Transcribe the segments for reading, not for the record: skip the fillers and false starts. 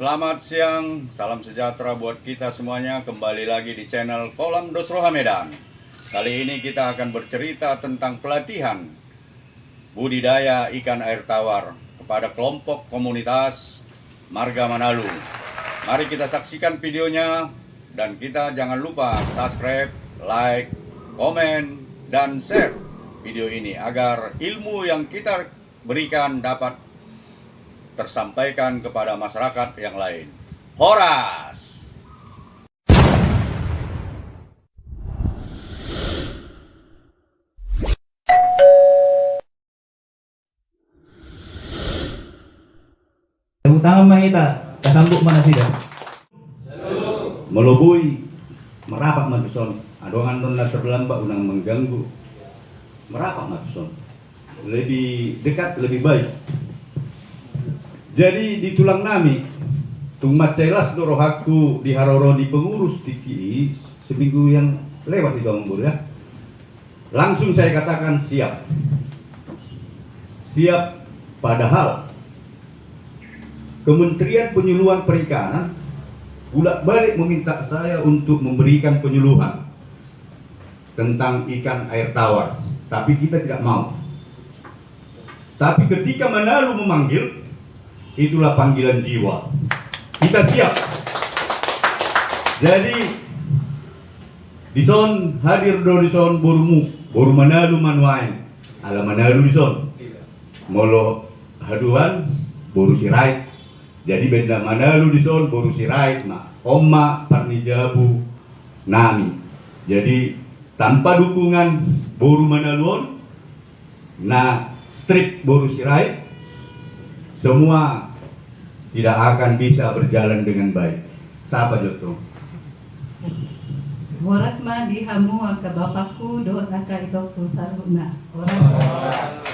Selamat siang, salam sejahtera buat kita semuanya. Kembali lagi di channel Kolam Dosroha Medan. Kali ini kita akan bercerita tentang pelatihan budidaya ikan air tawar kepada kelompok komunitas Marga Manalu. Mari kita saksikan videonya dan kita jangan lupa subscribe, like, komen, dan share video ini agar ilmu yang kita berikan dapat tersampaikan kepada masyarakat yang lain. Horas! Utama kita kasambuk mana sih dah? Melubui merapat matuson adongan non terlambat unang mengganggu merapat matuson lebih dekat lebih baik. Jadi di tulang nami tumat celas dorohaku di haroro di pengurus tiki seminggu yang lewat di Bambur ya. Langsung saya katakan siap. Siap, padahal Kementerian Penyuluhan Perikanan bolak-balik meminta saya untuk memberikan penyuluhan tentang ikan air tawar, tapi kita tidak mau. Tapi ketika Manalu memanggil, itulah panggilan jiwa. Kita siap. Jadi dison hadir do dison boru Manalu manuain ala Manalu dison molo haduan boru sirait. Jadi benda Manalu dison boru sirait na omma parnijabu nami. Jadi tanpa dukungan boru Manaluon na strict boru sirait, semua tidak akan bisa berjalan dengan baik. Siapa Joto? Horas ma dihamu ke bapakku do naka itu saruna. Horas.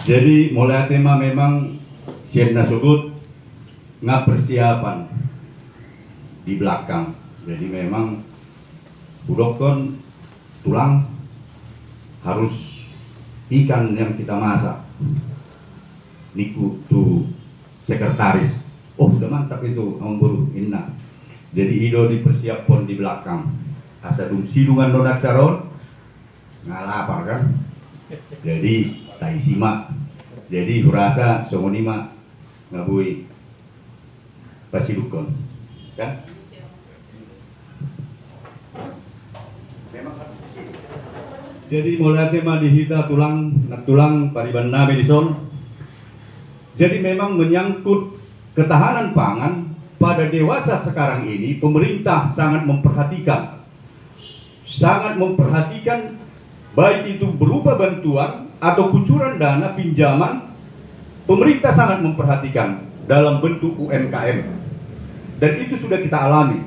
Jadi mulai tema memang siap nasubut nggak persiapan di belakang. Jadi memang budokon tulang harus ikan yang kita masak. Niku tuh sekretaris. Oh udah mantap itu buru inna. Jadi ido dipersiapkan di belakang. Asa sidungan donat caron ngalapar kan. Jadi tai simak. Jadi kurasa somonima ngabui pasti dukon kan. Jadi mulai tema dihita tulang pariban nabe dison. Jadi memang menyangkut ketahanan pangan pada dewasa sekarang ini, pemerintah sangat memperhatikan baik itu berupa bantuan atau kucuran dana pinjaman. Pemerintah sangat memperhatikan dalam bentuk UMKM dan itu sudah kita alami.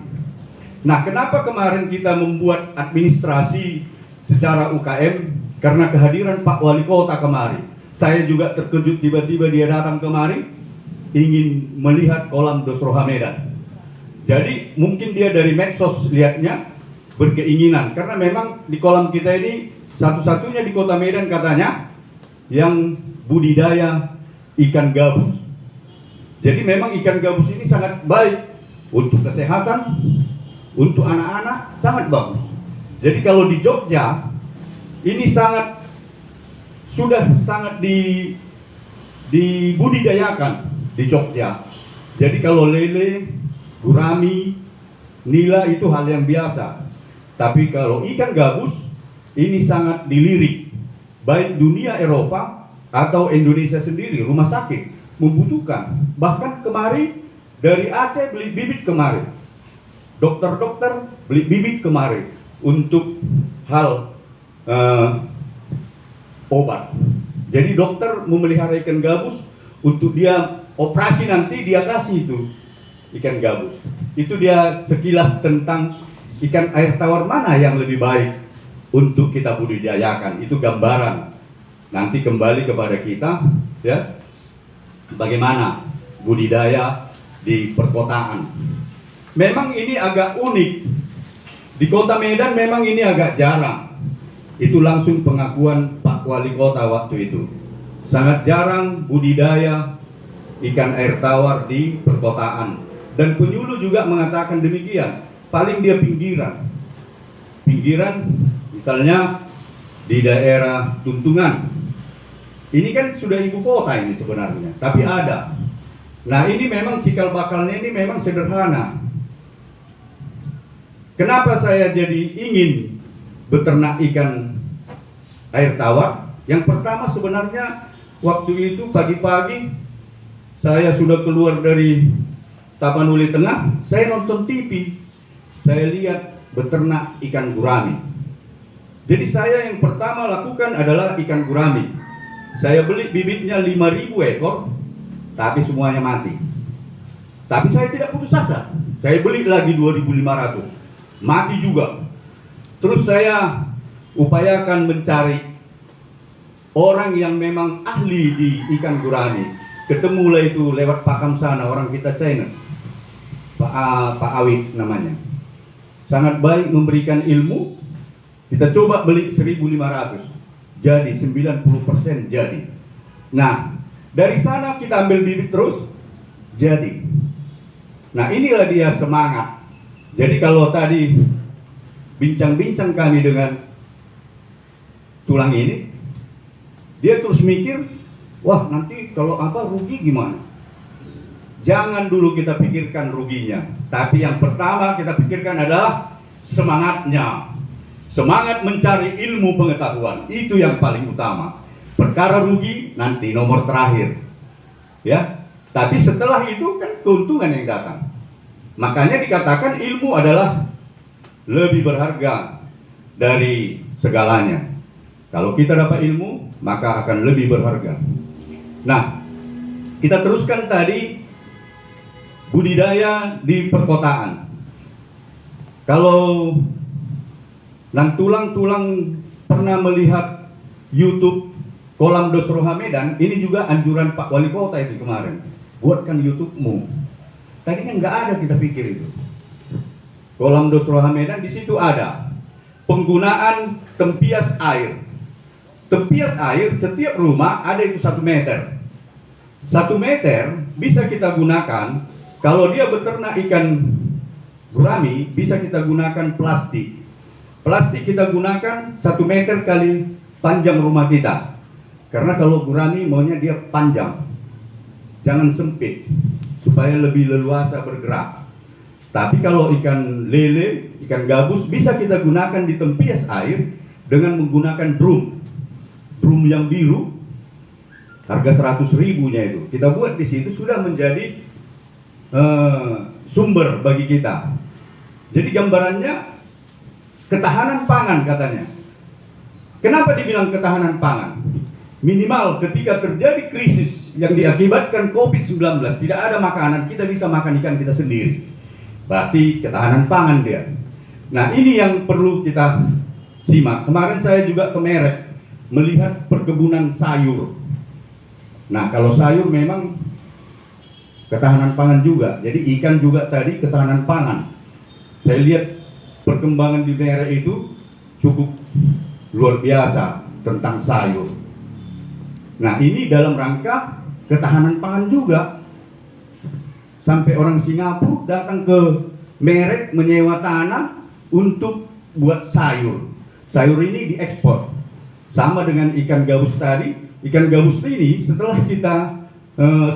Nah, kenapa kemarin kita membuat administrasi secara UKM? Karena kehadiran Pak Wali Kota kemari. Saya juga terkejut tiba-tiba dia datang kemari ingin melihat kolam Dosroha Medan. Jadi mungkin dia dari medsos lihatnya berkeinginan karena memang di kolam kita ini satu-satunya di Kota Medan katanya yang budidaya ikan gabus. Jadi memang ikan gabus ini sangat baik untuk kesehatan, untuk anak-anak sangat bagus. Jadi kalau di Jogja ini sudah sangat dibudidayakan di Jogja. Jadi kalau lele, gurami, nila itu hal yang biasa. Tapi kalau ikan gabus ini sangat dilirik. Baik dunia Eropa atau Indonesia sendiri, rumah sakit membutuhkan. Bahkan kemari dari Aceh beli bibit kemari. Dokter-dokter beli bibit kemari untuk hal obat. Jadi dokter memelihara ikan gabus untuk dia operasi nanti dia kasih itu ikan gabus. Itu dia sekilas tentang ikan air tawar mana yang lebih baik untuk kita budidayakan. Itu gambaran. Nanti kembali kepada kita ya. Bagaimana budidaya di perkotaan. Memang ini agak unik. Di Kota Medan memang ini agak jarang. Itu langsung pengakuan Pak Wali Kota waktu itu. Sangat jarang budidaya ikan air tawar di perkotaan. Dan penyuluh juga mengatakan demikian, paling dia pinggiran. Pinggiran misalnya di daerah Tuntungan. Ini kan sudah ibu kota ini sebenarnya, tapi ada. Nah ini memang cikal bakalnya ini memang sederhana. Kenapa saya jadi ingin beternak ikan air tawar? Yang pertama sebenarnya waktu itu pagi-pagi saya sudah keluar dari Tapanuli Tengah, saya nonton TV, saya lihat beternak ikan gurami. Jadi saya yang pertama lakukan adalah ikan gurami. Saya beli bibitnya 5.000 ekor, tapi semuanya mati. Tapi saya tidak putus asa, saya beli lagi 2.500, mati juga. Terus saya upayakan mencari orang yang memang ahli di ikan gurami. Ketemulah itu lewat Pakam sana, orang kita Chinese, Pak Awit namanya. Sangat baik memberikan ilmu. Kita coba beli 1.500, jadi 90% jadi. Nah, dari sana kita ambil bibit terus, jadi. Nah, inilah dia semangat. Jadi kalau tadi bincang-bincang kami dengan tulang ini, dia terus mikir, wah nanti kalau apa rugi gimana? Jangan dulu kita pikirkan ruginya, tapi yang pertama kita pikirkan adalah semangatnya. Semangat mencari ilmu pengetahuan, itu yang paling utama. Perkara rugi nanti nomor terakhir. Ya, tapi setelah itu kan keuntungan yang datang. Makanya dikatakan ilmu adalah lebih berharga dari segalanya. Kalau kita dapat ilmu, maka akan lebih berharga. Nah, kita teruskan tadi budidaya di perkotaan. Kalau Nang tulang pernah melihat YouTube Kolam Dosroha Medan, ini juga anjuran Pak Wali Kota itu kemarin. Buatkan YouTube-mu. Tadi kan nggak ada kita pikir itu. Kolam Dosroha Medan di situ ada penggunaan tempias air. Tempias air setiap rumah ada itu 1 meter. 1 meter bisa kita gunakan. Kalau dia beternak ikan gurami, bisa kita gunakan plastik. Plastik kita gunakan 1 meter kali panjang rumah kita. Karena kalau gurami maunya dia panjang, jangan sempit, supaya lebih leluasa bergerak. Tapi kalau ikan lele, ikan gabus bisa kita gunakan di tempias air dengan menggunakan drum. Drum yang biru, harga 100.000-nya itu. Kita buat di situ sudah menjadi sumber bagi kita. Jadi gambarannya ketahanan pangan katanya. Kenapa dibilang ketahanan pangan? Minimal ketika terjadi krisis yang diakibatkan COVID-19, tidak ada makanan, kita bisa makan ikan kita sendiri. Berarti ketahanan pangan dia. Nah ini yang perlu kita simak. Kemarin saya juga ke Merek melihat perkebunan sayur. Nah kalau sayur memang ketahanan pangan juga. Jadi ikan juga tadi ketahanan pangan. Saya lihat perkembangan di daerah itu cukup luar biasa tentang sayur. Nah ini dalam rangka ketahanan pangan juga. Sampai orang Singapura datang ke Merek menyewa tanah untuk buat sayur. Sayur ini diekspor. Sama dengan ikan gabus tadi. Ikan gabus ini setelah kita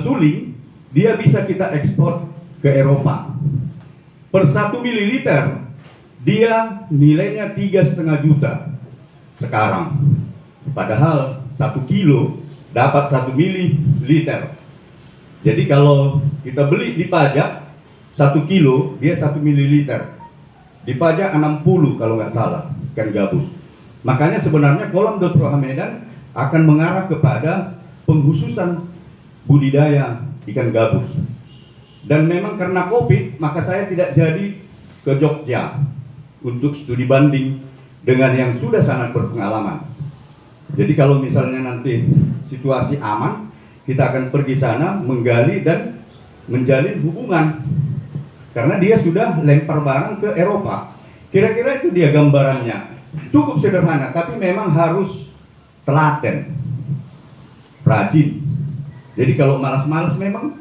suling, dia bisa kita ekspor ke Eropa. Per 1 mililiter dia nilainya 3,5 juta sekarang. Padahal 1 kilo dapat 1 mililiter. Jadi kalau kita beli di pajak 1 kilo dia 1 mililiter. Di pajak 60 kalau nggak salah ikan gabus. Makanya sebenarnya Kolam Dosroha Medan akan mengarah kepada penghususan budidaya ikan gabus. Dan memang karena COVID maka saya tidak jadi ke Jogja untuk studi banding dengan yang sudah sangat berpengalaman. Jadi kalau misalnya nanti situasi aman, kita akan pergi sana menggali dan menjalin hubungan. Karena dia sudah lempar barang ke Eropa. Kira-kira itu dia gambarannya. Cukup sederhana, tapi memang harus telaten, rajin. Jadi kalau malas-malas memang,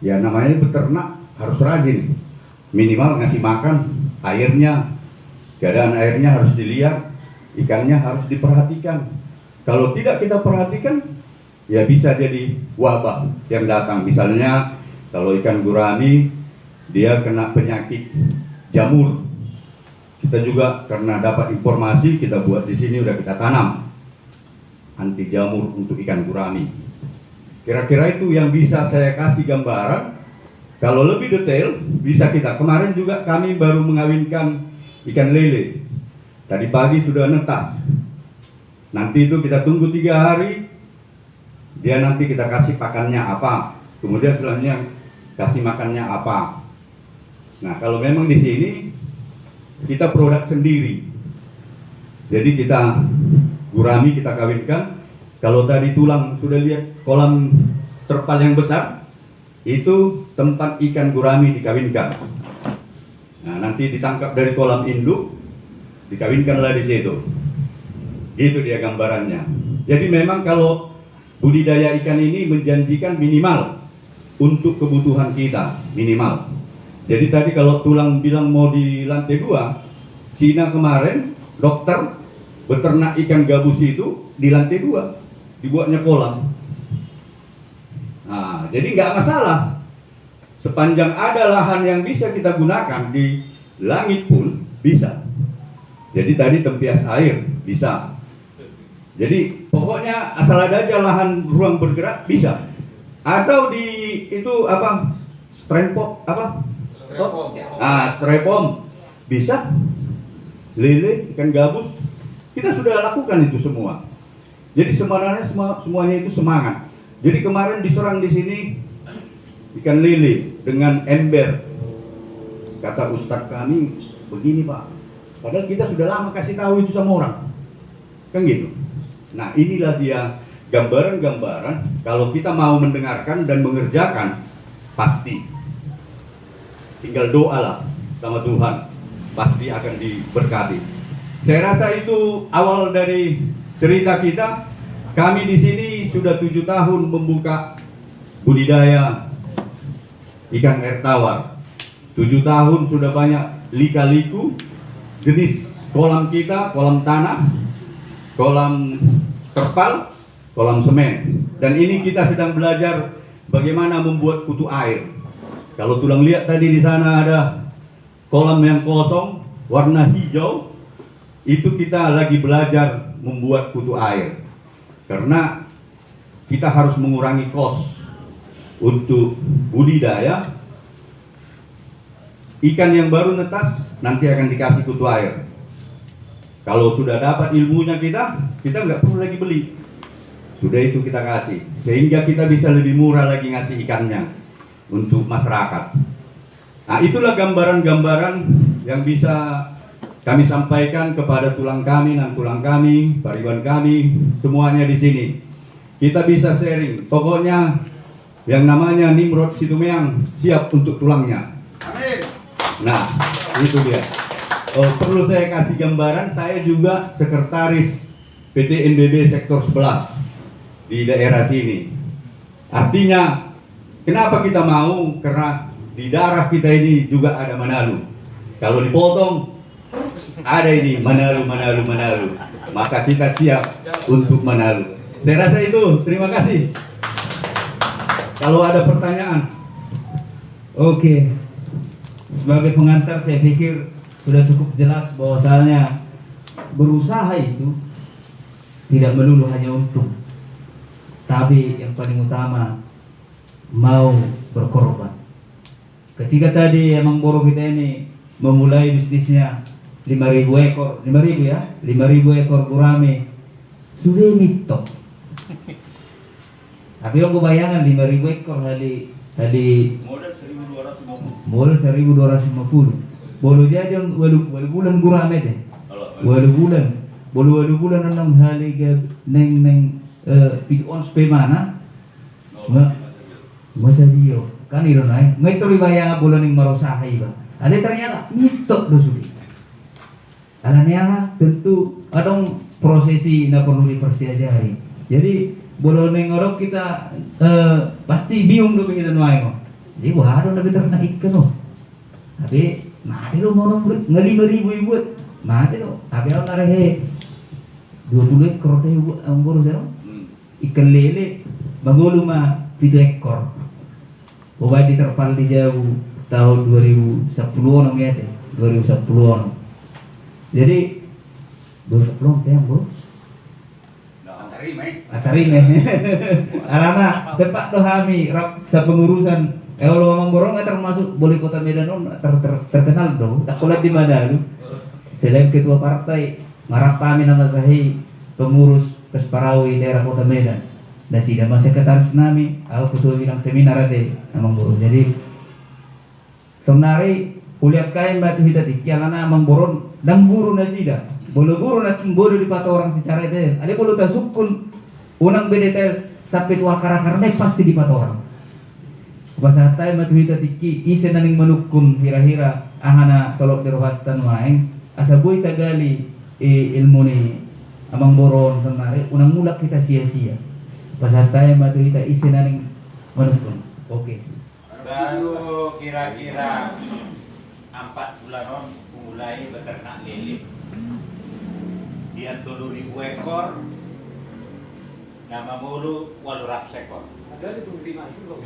ya namanya beternak harus rajin. Minimal ngasih makan, airnya, keadaan airnya harus dilihat, ikannya harus diperhatikan. Kalau tidak kita perhatikan, ya bisa jadi wabah yang datang. Misalnya kalau ikan gurami, dia kena penyakit jamur. Kita juga karena dapat informasi, kita buat di sini udah kita tanam anti jamur untuk ikan gurami. Kira-kira itu yang bisa saya kasih gambaran. Kalau lebih detail, bisa kita. Kemarin juga kami baru mengawinkan ikan lele. Tadi pagi sudah netas. Nanti itu kita tunggu 3 hari. Dia nanti kita kasih pakannya apa. Kemudian selanjutnya kasih makannya apa. Nah, kalau memang di sini kita produk sendiri. Jadi kita gurami kita kawinkan. Kalau tadi tulang sudah lihat kolam terpal yang besar, itu tempat ikan gurami dikawinkan. Nah, nanti ditangkap dari kolam induk, dikawinkanlah di situ. Itu dia gambarannya. Jadi memang kalau budidaya ikan ini menjanjikan minimal untuk kebutuhan kita, minimal. Jadi tadi kalau tulang bilang mau di lantai 2, Cina kemarin dokter beternak ikan gabus itu di lantai 2, dibuatnya kolam. Nah, jadi nggak masalah. Sepanjang ada lahan yang bisa kita gunakan di langit pun bisa. Jadi tadi tempias air bisa. Jadi pokoknya asal ada aja lahan ruang bergerak bisa. Atau di itu apa? Strempok apa? Strepom bisa. Lele, ikan gabus, kita sudah lakukan itu semua. Jadi sebenarnya semuanya itu semangat. Jadi kemarin diserang di sini ikan lele dengan ember. Kata ustadz kami begini Pak. Padahal kita sudah lama kasih tahu itu sama orang. Kan gitu. Nah, inilah dia gambaran-gambaran kalau kita mau mendengarkan dan mengerjakan pasti. Tinggal doa lah sama Tuhan, pasti akan diberkati. Saya rasa itu awal dari cerita kita. Kami di sini sudah 7 tahun membuka budidaya ikan air tawar. 7 tahun sudah banyak lika-liku jenis kolam kita, kolam tanah, kolam terpal, kolam semen. Dan ini kita sedang belajar bagaimana membuat kutu air. Kalau tulang lihat tadi di sana ada kolam yang kosong warna hijau, itu kita lagi belajar membuat kutu air. Karena kita harus mengurangi kos untuk budidaya. Ikan yang baru netas nanti akan dikasih kutu air. Kalau sudah dapat ilmunya kita nggak perlu lagi beli. Sudah itu kita kasih, sehingga kita bisa lebih murah lagi ngasih ikannya untuk masyarakat. Nah, itulah gambaran-gambaran yang bisa kami sampaikan kepada tulang kami, pariwan kami, semuanya di sini. Kita bisa sharing. Pokoknya yang namanya Nimrod Situmeang siap untuk tulangnya. Amin. Nah, itu dia. Perlu saya kasih gambaran, saya juga sekretaris PT NBB sektor 11 di daerah sini. Artinya kenapa kita mau? Karena di darah kita ini juga ada Manalu. Kalau dipotong, ada ini Manalu. Maka kita siap untuk Manalu. Saya rasa itu. Terima kasih. Kalau ada pertanyaan. Oke. Sebagai pengantar saya pikir sudah cukup jelas bahwasanya berusaha itu tidak melulu hanya untung. Tapi yang paling utama mau berkorban. Ketika tadi emang Boro kita ini memulai bisnisnya 5.000 ekor, 5.000 ya, 5.000 ekor gurame sudah mitok. Tapi aku bayangan 5.000 ekor tadi modal 1.250. Bolu jadi walu bulan gurame deh. Walu bulan enam hari ke neng on spe mana? Masa dia kan itu naik. Ngai tori bayang bulan yang marosahay ba. Ada ternyata mitok dosuli. Karena tentu ada prosesi na perlu dipersiajari. Jadi bolo nengorok kita pasti bingung tuh kita nuai mo. Jadi waduh nabi ternak ikan loh. Tapi mati lo mau nge5.000 ibu, mati lo. Tapi orang narehe 20 ekor teh ibu anggoro zero. Ikan lele bagolu mah 7 ekor. Obat diterpal di jauh tahun 2010 orang ya teh 2010 orang. Jadi 2010 teh bro. Atarin Arana cepat doh kami sa pengurusan kalau ngomong borong termasuk boleh kota Medan terkenal dong. Tak kulat di mana lu? Selain ketua partai ngarap kami nama saya pengurus Kesparawi daerah kota Medan. Dan sida masa sekretaris nami, aku ketua bilang seminar deh amang borong. Jadi sebenarnya kuliah kain batu hidat ikialana amang boron dan guru nasida. Bolo guru na bodo di pato orang secara itu. Ada bolo tasukun unang bedetel sampai tua karakar pasti di pato orang. Bahasa tay matu hita tiki isen naning manukun hira-hira ahana solok derohatan maeng asa boy tagali ilmu ni amang boron kemari unang mulak kita sia-sia. Bahasa tay matu hita isen naning manukun. Oke. Baru kira-kira 4 bulan mulai beternak lele. Dia 7.000 ekor, nama mulu 800 ekor. Ada di 7.000 itu loh.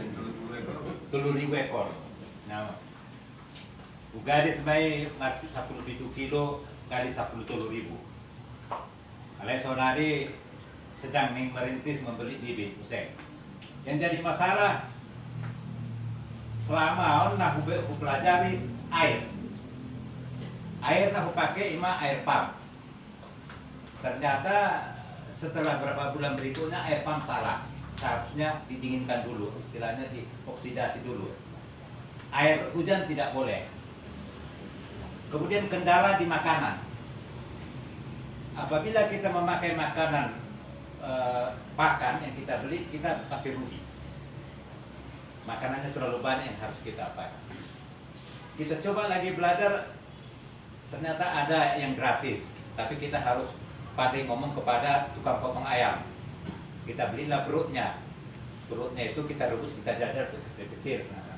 7.000 ekor. Nah, ugadi semai 10 kilo kali 10.000. Kalau sonari sedang merintis membeli bibit usai. Yang jadi masalah selama on aku pelajari air. Air aku pakai air pump. Ternyata setelah beberapa bulan berikutnya air pump salah. Seharusnya didinginkan dulu, istilahnya dioksidasi dulu. Air hujan tidak boleh. Kemudian kendala di makanan. Apabila kita memakai makanan pakan yang kita beli, kita pasti rugi. Makanannya terlalu banyak yang harus kita pakai. Kita coba lagi belajar, ternyata ada yang gratis, tapi kita harus pandai ngomong kepada tukang potong ayam. Kita belilah perutnya itu kita rebus, kita dadar kecil-kecil. Nah,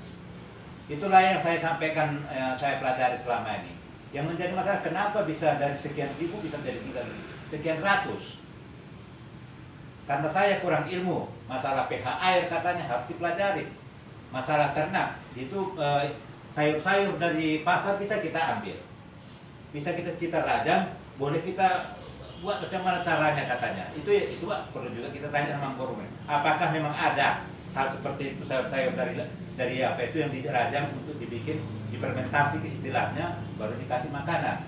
itulah yang saya sampaikan, saya pelajari selama ini. Yang menjadi masalah kenapa bisa dari sekian ribu bisa jadi sekian ratus. Karena saya kurang ilmu masalah pH air, katanya harus dipelajari. Masalah ternak itu sayur-sayur dari pasar bisa kita ambil, bisa kita rajang, boleh kita buat macam mana caranya katanya. Itu perlu juga kita tanya sama Korum. Apakah memang ada hal seperti itu, sayur-sayur dari apa itu yang dirajang untuk dibikin difermentasi istilahnya, baru dikasih makanan.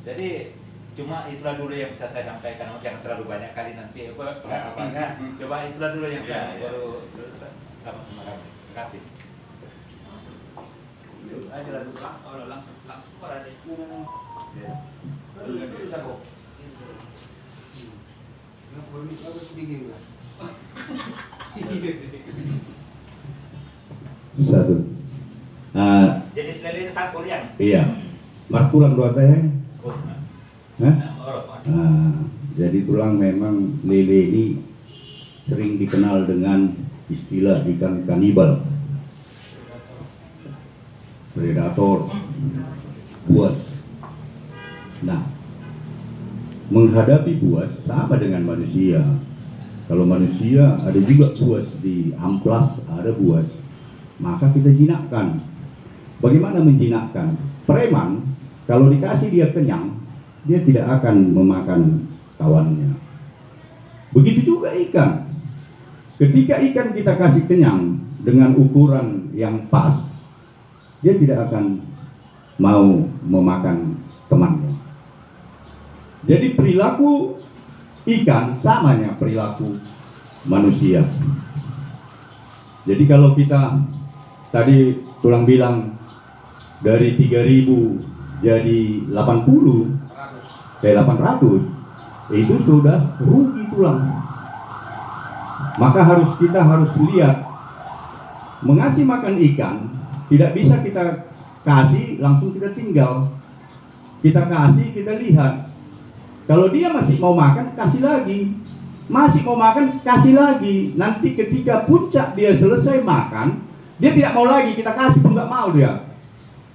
Jadi cuma itulah dulu yang bisa saya sampaikan, jangan terlalu banyak kali nanti apakah coba itulah dulu yang saya baru terima kasih. Aja langsung pada deh. Satu. Jadi lele sakur yang. Iya. Markulang dua teh. Hah? Jadi tulang memang lele ini sering dikenal dengan istilah ikan kanibal, predator, buas. Nah, menghadapi buas sama dengan manusia. Kalau manusia ada juga buas di amplas, ada buas, maka kita jinakkan. Bagaimana menjinakkan? Preman kalau dikasih dia kenyang, dia tidak akan memakan kawannya. Begitu juga ikan. Ketika ikan kita kasih kenyang dengan ukuran yang pas, dia tidak akan mau memakan temannya. Jadi perilaku ikan samanya perilaku manusia. Jadi kalau kita tadi tulang bilang dari 3.000 jadi 800, itu sudah rugi tulang. Maka kita harus lihat, mengasih makan ikan tidak bisa kita kasih langsung kita tinggal. Kita kasih, kita lihat. Kalau dia masih mau makan, kasih lagi. masih mau makan, kasih lagi. Nanti ketika puncak dia selesai makan, dia tidak mau lagi, kita kasih pun nggak mau dia.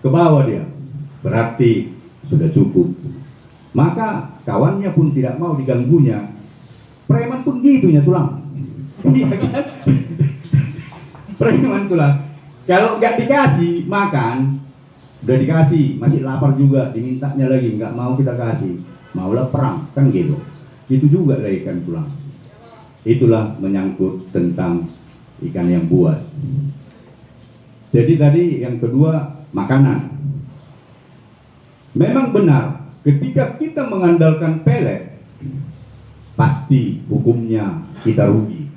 Ke bawah dia. Berarti sudah cukup. Maka kawannya pun tidak mau diganggunya. Preman pun gitu ya tulang. Iya kan? Preman tulang. Kalau nggak dikasih makan, udah dikasih, masih lapar juga, dimintanya lagi, nggak mau kita kasih. Maulah perang, kan gitu. Itu juga dari ikan tulang. Itulah menyangkut tentang ikan yang buas. Jadi tadi yang kedua, makanan. Memang benar, ketika kita mengandalkan pelet, pasti hukumnya kita rugi.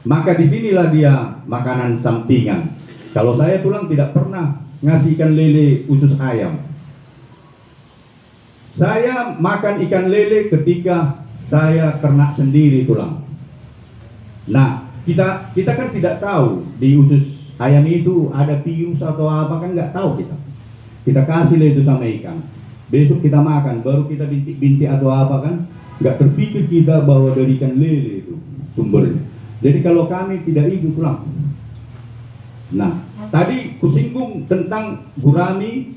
Maka disinilah dia makanan sampingan. Kalau saya tulang tidak pernah ngasih ikan lele usus ayam. Saya makan ikan lele ketika saya ternak sendiri tulang. Nah, kita kan tidak tahu di usus ayam itu ada virus atau apa, kan nggak tahu kita. Kita kasih itu sama ikan. Besok kita makan, baru kita bintik-bintik atau apa kan, nggak terpikir kita bahwa dari ikan lele itu sumbernya. Jadi kalau kami tidak itu tulang. Nah, tadi kusinggung tentang gurami,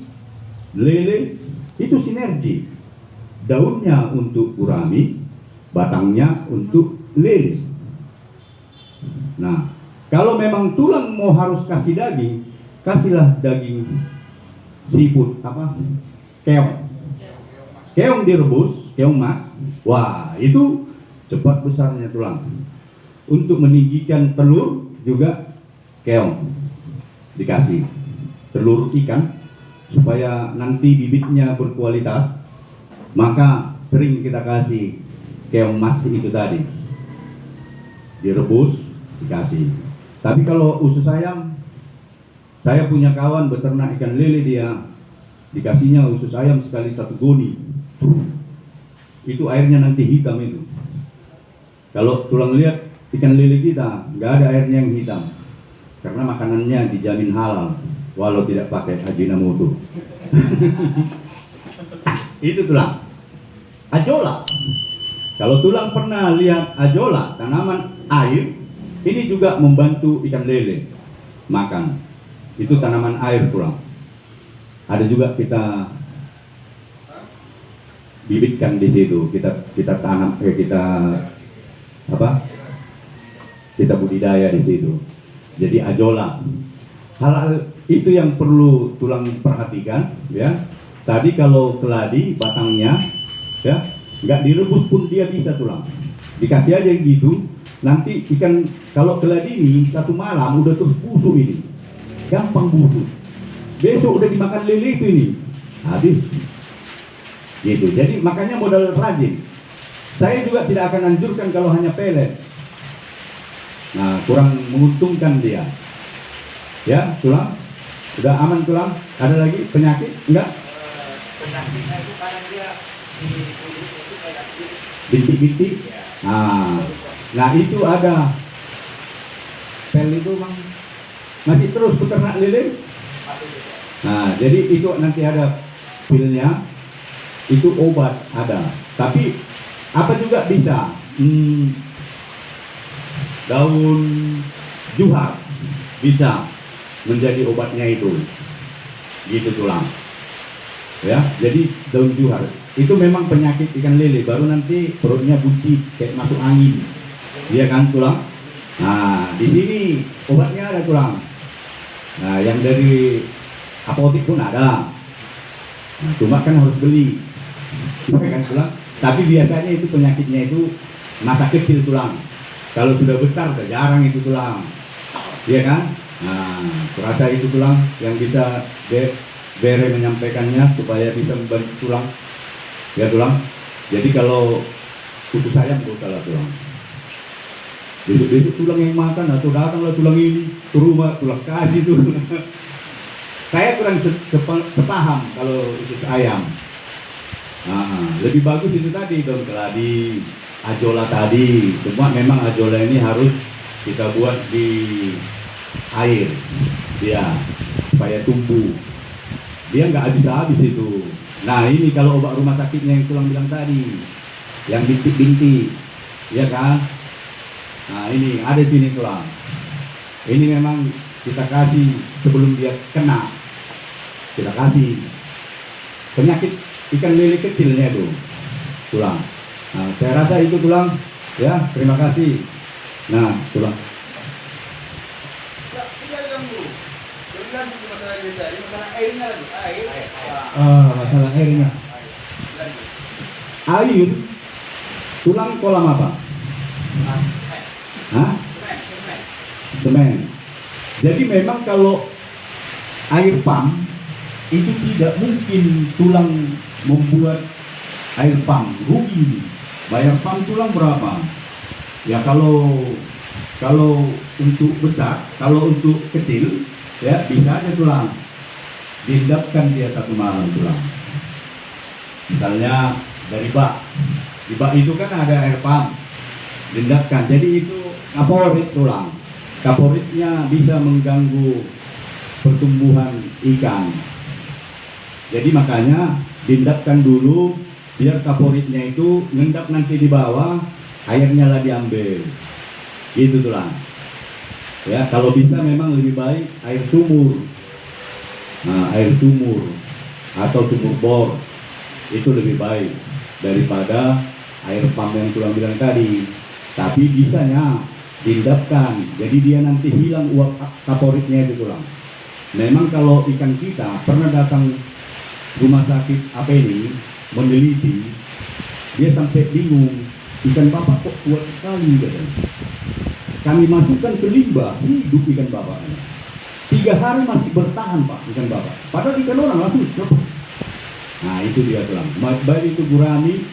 lele, itu sinergi. Daunnya untuk gurami, batangnya untuk lele. Nah, kalau memang tulang mau harus kasih daging, kasihlah daging seafood, keong. Keong direbus, keong mas. Wah, itu cepat besarnya tulang. Untuk meninggikan telur juga keong dikasih. Telur ikan supaya nanti bibitnya berkualitas. Maka sering kita kasih keong mas itu tadi. Direbus, dikasih. Tapi kalau usus ayam, saya punya kawan beternak ikan lele, dia dikasihnya usus ayam sekali 1 goni. Itu airnya nanti hitam itu. Kalau tulang lihat ikan lele kita nggak ada airnya yang hitam, karena makanannya dijamin halal walau tidak pakai ajinomoto. Itu tulang ajola. Kalau tulang pernah lihat ajola, tanaman air, ini juga membantu ikan lele makan. Itu tanaman air tulang. Ada juga kita bibitkan di situ, kita tanam, kita budidaya di situ. Jadi ajola. Hal itu yang perlu tulang perhatikan, ya. Tadi kalau keladi batangnya, ya, nggak direbus pun dia bisa tulang. Dikasih aja gitu. Nanti ikan kalau keladi ini 1 malam udah terus busuk ini, gampang busuk. Besok udah dimakan lele itu ini, habis. Gitu. Jadi makanya modal rajin. Saya juga tidak akan anjurkan kalau hanya pelet. Nah, kurang menguntungkan dia. Ya, tulang. Sudah aman tulang? Ada lagi penyakit? Enggak? Penyakitnya itu karena dia di kulit itu kayak Bintik-bintik? Nah itu ada pel itu bang. Masih terus peternak lele? Nah, jadi itu nanti ada pilnya. Itu obat ada. Tapi apa juga bisa? Daun juhar bisa menjadi obatnya itu. Gitu tulang. Ya, jadi daun juhar itu memang penyakit ikan lele, baru nanti perutnya buncit kayak masuk angin. Iya kan tulang? Nah, di sini obatnya ada tulang. Nah, yang dari apotek pun ada. Nah, cuma kan harus beli. Kan tulang. Tapi biasanya itu penyakitnya itu masa kecil tulang. Kalau sudah besar udah jarang itu tulang. Iya kan? Nah, terasa itu tulang yang bisa Bere menyampaikannya supaya bisa membantu tulang. Ya tulang. Jadi kalau usus ayam gak usah lah tulang. Besok tulang yang makan atau datanglah tulang ini ke rumah, tulang kasih tuh. Saya kurang sepaham kalau usus ayam. Nah, lebih bagus itu tadi daun keladi, ajola tadi. Cuma memang ajola ini harus kita buat di air, ya, supaya tumbuh. Dia nggak habis-habis itu. Nah ini kalau obat rumah sakitnya yang tulang bilang tadi, yang bintik-bintik, ya kan? Nah ini ada sini tulang. Ini memang kita kasih sebelum dia kena, kita kasih penyakit ikan lele kecilnya itu tulang. Nah, saya rasa itu tulang, ya. Terima kasih. Nah, tulang. Masalah airnya. Air, tulang kolam apa? Hah? Semen. Jadi memang kalau air pump itu tidak mungkin tulang membuat air pump rugi. Bayar pump tulang berapa? Ya kalau untuk besar, kalau untuk kecil, ya bisa aja tulang. Diendapkan dia 1 malam tulang. Misalnya dari bak, di bak itu kan ada air pump, diendapkan. Jadi itu kaporit tulang. Kaporitnya bisa mengganggu pertumbuhan ikan. Jadi makanya diendapkan dulu biar kaporitnya itu ngendap nanti di bawah, airnya lah diambil. Gitu tulang. Ya, kalau bisa memang lebih baik air sumur. Nah, air sumur atau sumur bor itu lebih baik daripada air pump yang tulang bilang tadi. Tapi bisanya diendapkan, jadi dia nanti hilang uap kaporitnya itu tulang. Memang kalau ikan kita pernah datang rumah sakit apa ini meneliti, dia sampai bingung, ikan bapak kok kuat sekali katanya. Kami masukkan ke limbah, hidup ikan bapak. 3 hari masih bertahan pak ikan bapak. Padahal ikan orang langsung stop. Nah itu dia tulang. Baik itu gurami,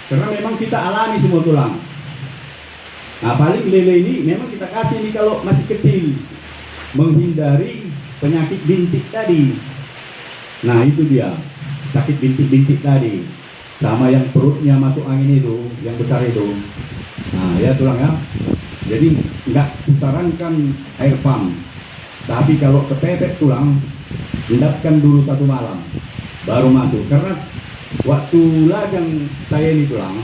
karena memang kita alami semua tulang. Nah paling lele ini memang kita kasih ini kalau masih kecil, menghindari penyakit bintik tadi. Nah itu dia, sakit bintik-bintik tadi, sama yang perutnya masuk angin itu, yang besar itu. Nah ya tulang ya. Jadi nggak disarankan air pump, tapi kalau kepepet tulang, endapkan dulu 1 malam, baru masuk. Karena waktu lajang saya ini tulang,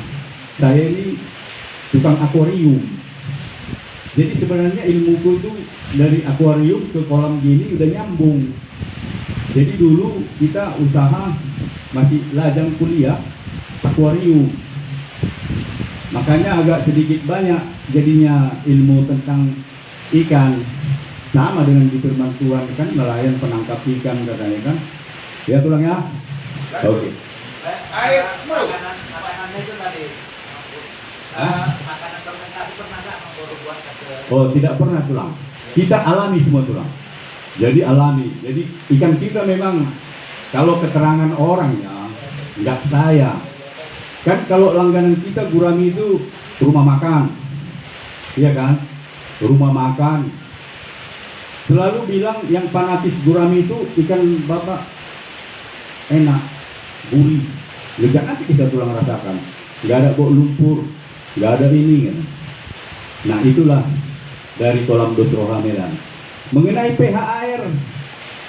saya ini tukang akuarium. Jadi sebenarnya ilmuku itu dari akuarium ke kolam gini udah nyambung. Jadi dulu kita usaha masih lajang kuliah akuarium. Makanya agak sedikit banyak jadinya ilmu tentang ikan. Sama dengan di firman Tuhan kan, nelayan penangkap ikan katanya kan. Ya tulang ya. Oke. Air makanan itu tadi. Makanan fermentasi pernah nggak membuat Oh tidak pernah tulang. Kita alami semua tulang. Jadi alami. Jadi ikan kita memang kalau keterangan orang ya nggak saya. Kan kalau langganan kita gurami itu rumah makan, iya kan? Rumah makan. Selalu bilang yang fanatis gurami itu ikan bapak enak, gurih. Jangan nanti kita tulang rasakan. Nggak ada bau lumpur, nggak ada ini kan. Nah itulah dari kolam Dosroha Medan. Mengenai pH air,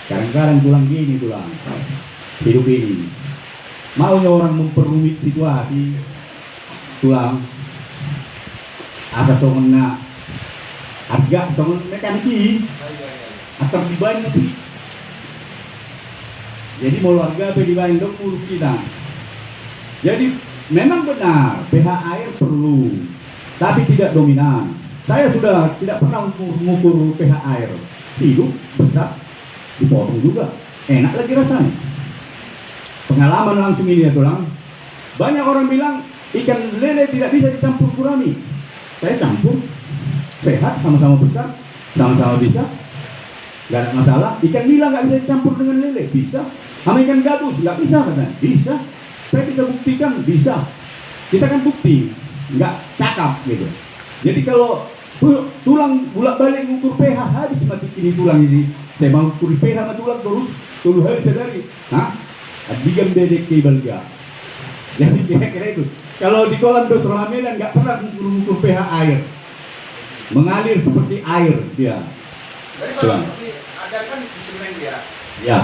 kadang-kadang tulang gini tulang hidup ini. Maunya orang memperumit situasi, tulang ada songena, harga songen mekanik, atau dibayar nanti. Jadi mau harga apa dibayar dong urus kita. Jadi memang benar pH air perlu, tapi tidak dominan. Saya sudah tidak pernah mengukur pH air. Hidup besar, dipotong juga, enak lagi rasanya. Pengalaman langsung ini ya tulang. Banyak orang bilang ikan lele tidak bisa dicampur gurami. Saya campur, sehat, sama-sama besar, sama-sama bisa, nggak ada masalah. Ikan nila nggak bisa dicampur dengan lele, bisa. Sama ikan gabus nggak bisa katanya, bisa. Saya bisa buktikan, bisa. Kita kan bukti, nggak cakap gitu. Jadi kalau tulang bolak-balik ngukur pH, habis mati ini tulang ini. Saya mau ukur pH sama tulang terus, hari sedari. Hah? Digam dedek kebalga. Jadi kira-kira itu. Kalau di kolam Dosroha Medan nggak pernah mengukur pH air, mengalir seperti air dia. Jadi kalau ada kan di semen dia. Ya.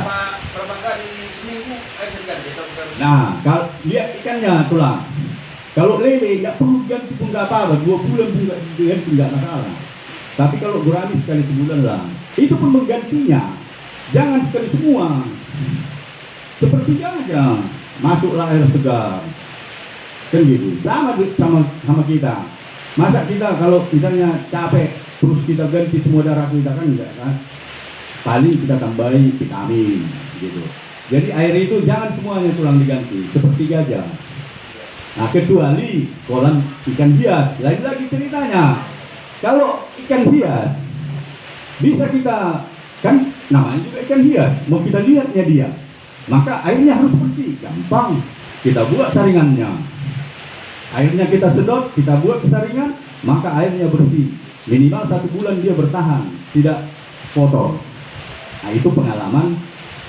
Berapa kali seminggu air ganti? Nah, kalau lihat ikannya tulang. Kalau lele nggak perlu ganti pun nggak apa-apa, 2 bulan pun nggak diganti nggak masalah. Tapi kalau gurami sekali sebulan lah, itu pun menggantinya. Jangan sekali semua. Seperti aja, masuklah air segar. Kan gitu. Sama kita. Masa kita kalau misalnya capek terus kita ganti semua darah kita kan enggak kan? Paling kita tambahi vitamin gitu. Jadi air itu jangan semuanya tulang diganti, seperti gajah. Nah, kecuali kolam ikan hias. Lagi-lagi ceritanya. Kalau ikan hias bisa kita kan namanya juga ikan hias, mau kita lihatnya dia. Maka airnya harus bersih, gampang. Kita buat saringannya. Airnya kita sedot, kita buat saringan, maka airnya bersih. Minimal 1 bulan dia bertahan, tidak kotor. Nah, itu pengalaman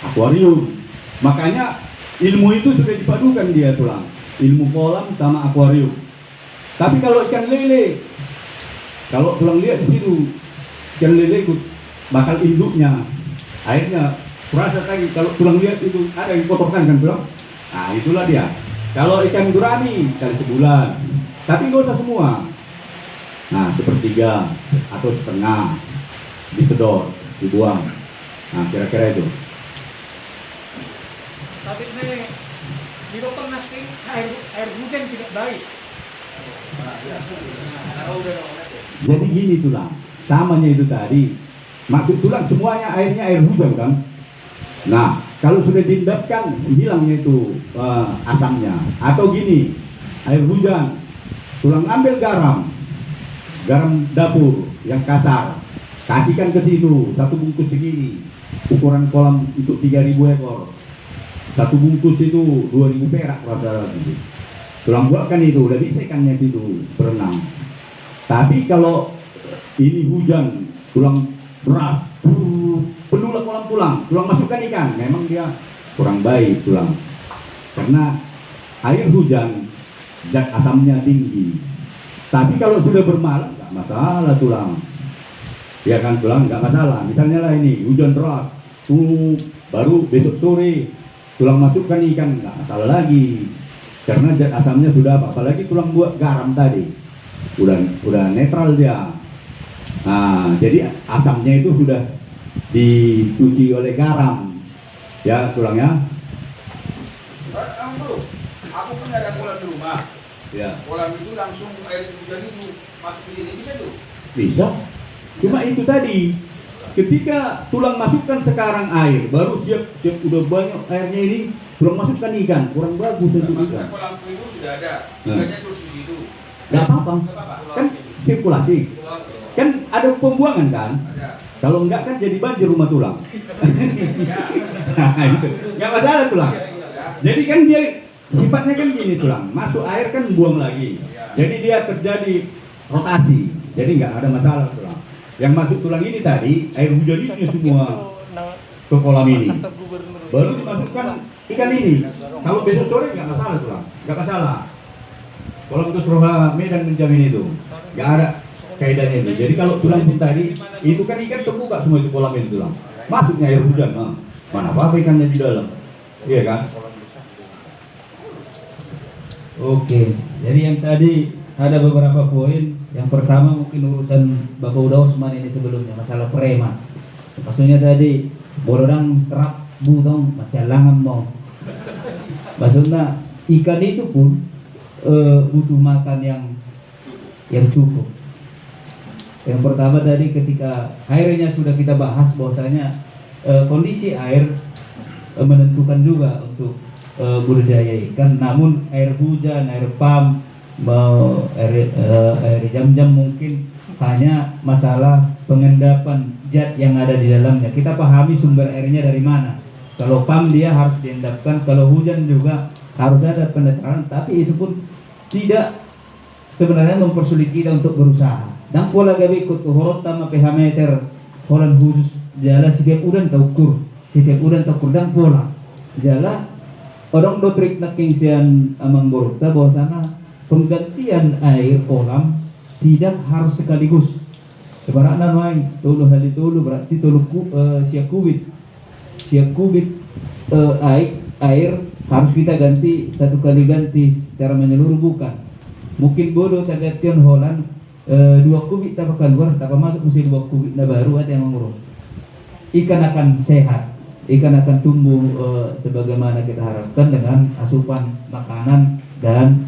akuarium. Makanya ilmu itu sudah dipadukan dia tulang. Ilmu kolam sama akuarium. Tapi kalau ikan lele, kalau tulang lihat di situ, ikan lele itu bakal induknya, airnya kurasa tadi. Kalau tulang lihat itu ada yang kotorkan kan tulang. Nah, itulah dia. Kalau ikan gurami kali sebulan, tapi nggak usah semua. Nah, 1/3 atau setengah disedot, dibuang. Nah, kira-kira itu. Tapi ini di dokter nasi air hujan tidak baik. Jadi gini tulang, samanya itu tadi. Maksud tulang semuanya airnya air hujan kan. Nah, kalau sudah diendapkan hilangnya itu asamnya. Atau gini, air hujan, tulang ambil garam dapur yang kasar, kasihkan ke situ 1 bungkus segini, ukuran kolam untuk 3.000 ekor. 1 bungkus itu 2.000 perak rata-rata gitu. Tulang buatkan itu, udah bisa ikannya itu berenang. Tapi kalau ini hujan, tulang beras, penuhlah kolam tulang masukkan ikan, memang dia kurang baik tulang. Karena air hujan, zat asamnya tinggi. Tapi kalau sudah bermalam, nggak masalah tulang. Ya kan tulang nggak masalah. Misalnya lah ini hujan deras, baru besok sore tulang masukkan ikan, nggak masalah lagi. Karena zat asamnya sudah apa? Apalagi tulang buat garam tadi, udah netral dia. Nah, jadi asamnya itu sudah dicuci oleh garam, ya tulangnya. Aku punya ada kolam di rumah. Ya. Kolam itu langsung air hujan itu masuk ke sini bisa tuh? Bisa. Cuma itu tadi, ketika tulang masukkan sekarang air, baru siap udah banyak airnya ini, tulang masukkan ikan, kurang bagus itu Masuknya ikan. kolam itu sudah ada, ikannya terus di situ. Gak apa-apa, kan sirkulasi. Kan ada pembuangan kan? Ada. Kalau enggak kan jadi banjir rumah tulang. Nah, itu. Nggak masalah tulang. Jadi kan dia sifatnya kan gini tulang, masuk air kan buang lagi. Jadi dia terjadi rotasi. Jadi nggak ada masalah tulang. Yang masuk tulang ini tadi air hujan ini semua ke kolam ini. Baru dimasukkan ikan ini. Kalau besok sore nggak masalah tulang, nggak masalah. Kolam Dosroha Medan menjamin itu. Nggak ada kaidahnya itu. Jadi kalau tulang pun tadi itu kan ikan terbuka semua itu kolam itu tulang. Masuknya air hujan, mana apa ikannya di dalam, iya kan? Oke, jadi yang tadi ada beberapa poin. Yang pertama mungkin urusan Bapak Uda Osman ini sebelumnya, masalah preman. Maksudnya tadi borang terap butong masih langan mau. Maksudnya ikan itu pun butuh makan yang cukup. Yang pertama tadi ketika airnya sudah kita bahas bahwasanya kondisi air menentukan juga untuk budidaya ikan. Namun air hujan, air pam, air jam-jam mungkin hanya masalah pengendapan zat yang ada di dalamnya. Kita pahami sumber airnya dari mana. Kalau pam dia harus diendapkan, kalau hujan juga harus ada penetraan. Tapi itu pun tidak sebenarnya mempersulit kita untuk berusaha. Dan pola gabi ikut horot sama pH meter holan khusus jala setiap udan taukur dan pola jala orang dotrik nak kingsian amang borokta bahwasana penggantian air kolam tidak harus sekaligus. Sebarakna main tulu hali tulu berarti tulu siap kubit air harus kita ganti satu kali ganti secara menyeluruh bukan. mungkin bodoh tagation Holland 2 kubik tanpa keluar, tanpa masuk musim 2 kubik na baru ada yang mengurus. Ikan akan sehat, ikan akan tumbuh sebagaimana kita harapkan dengan asupan makanan dan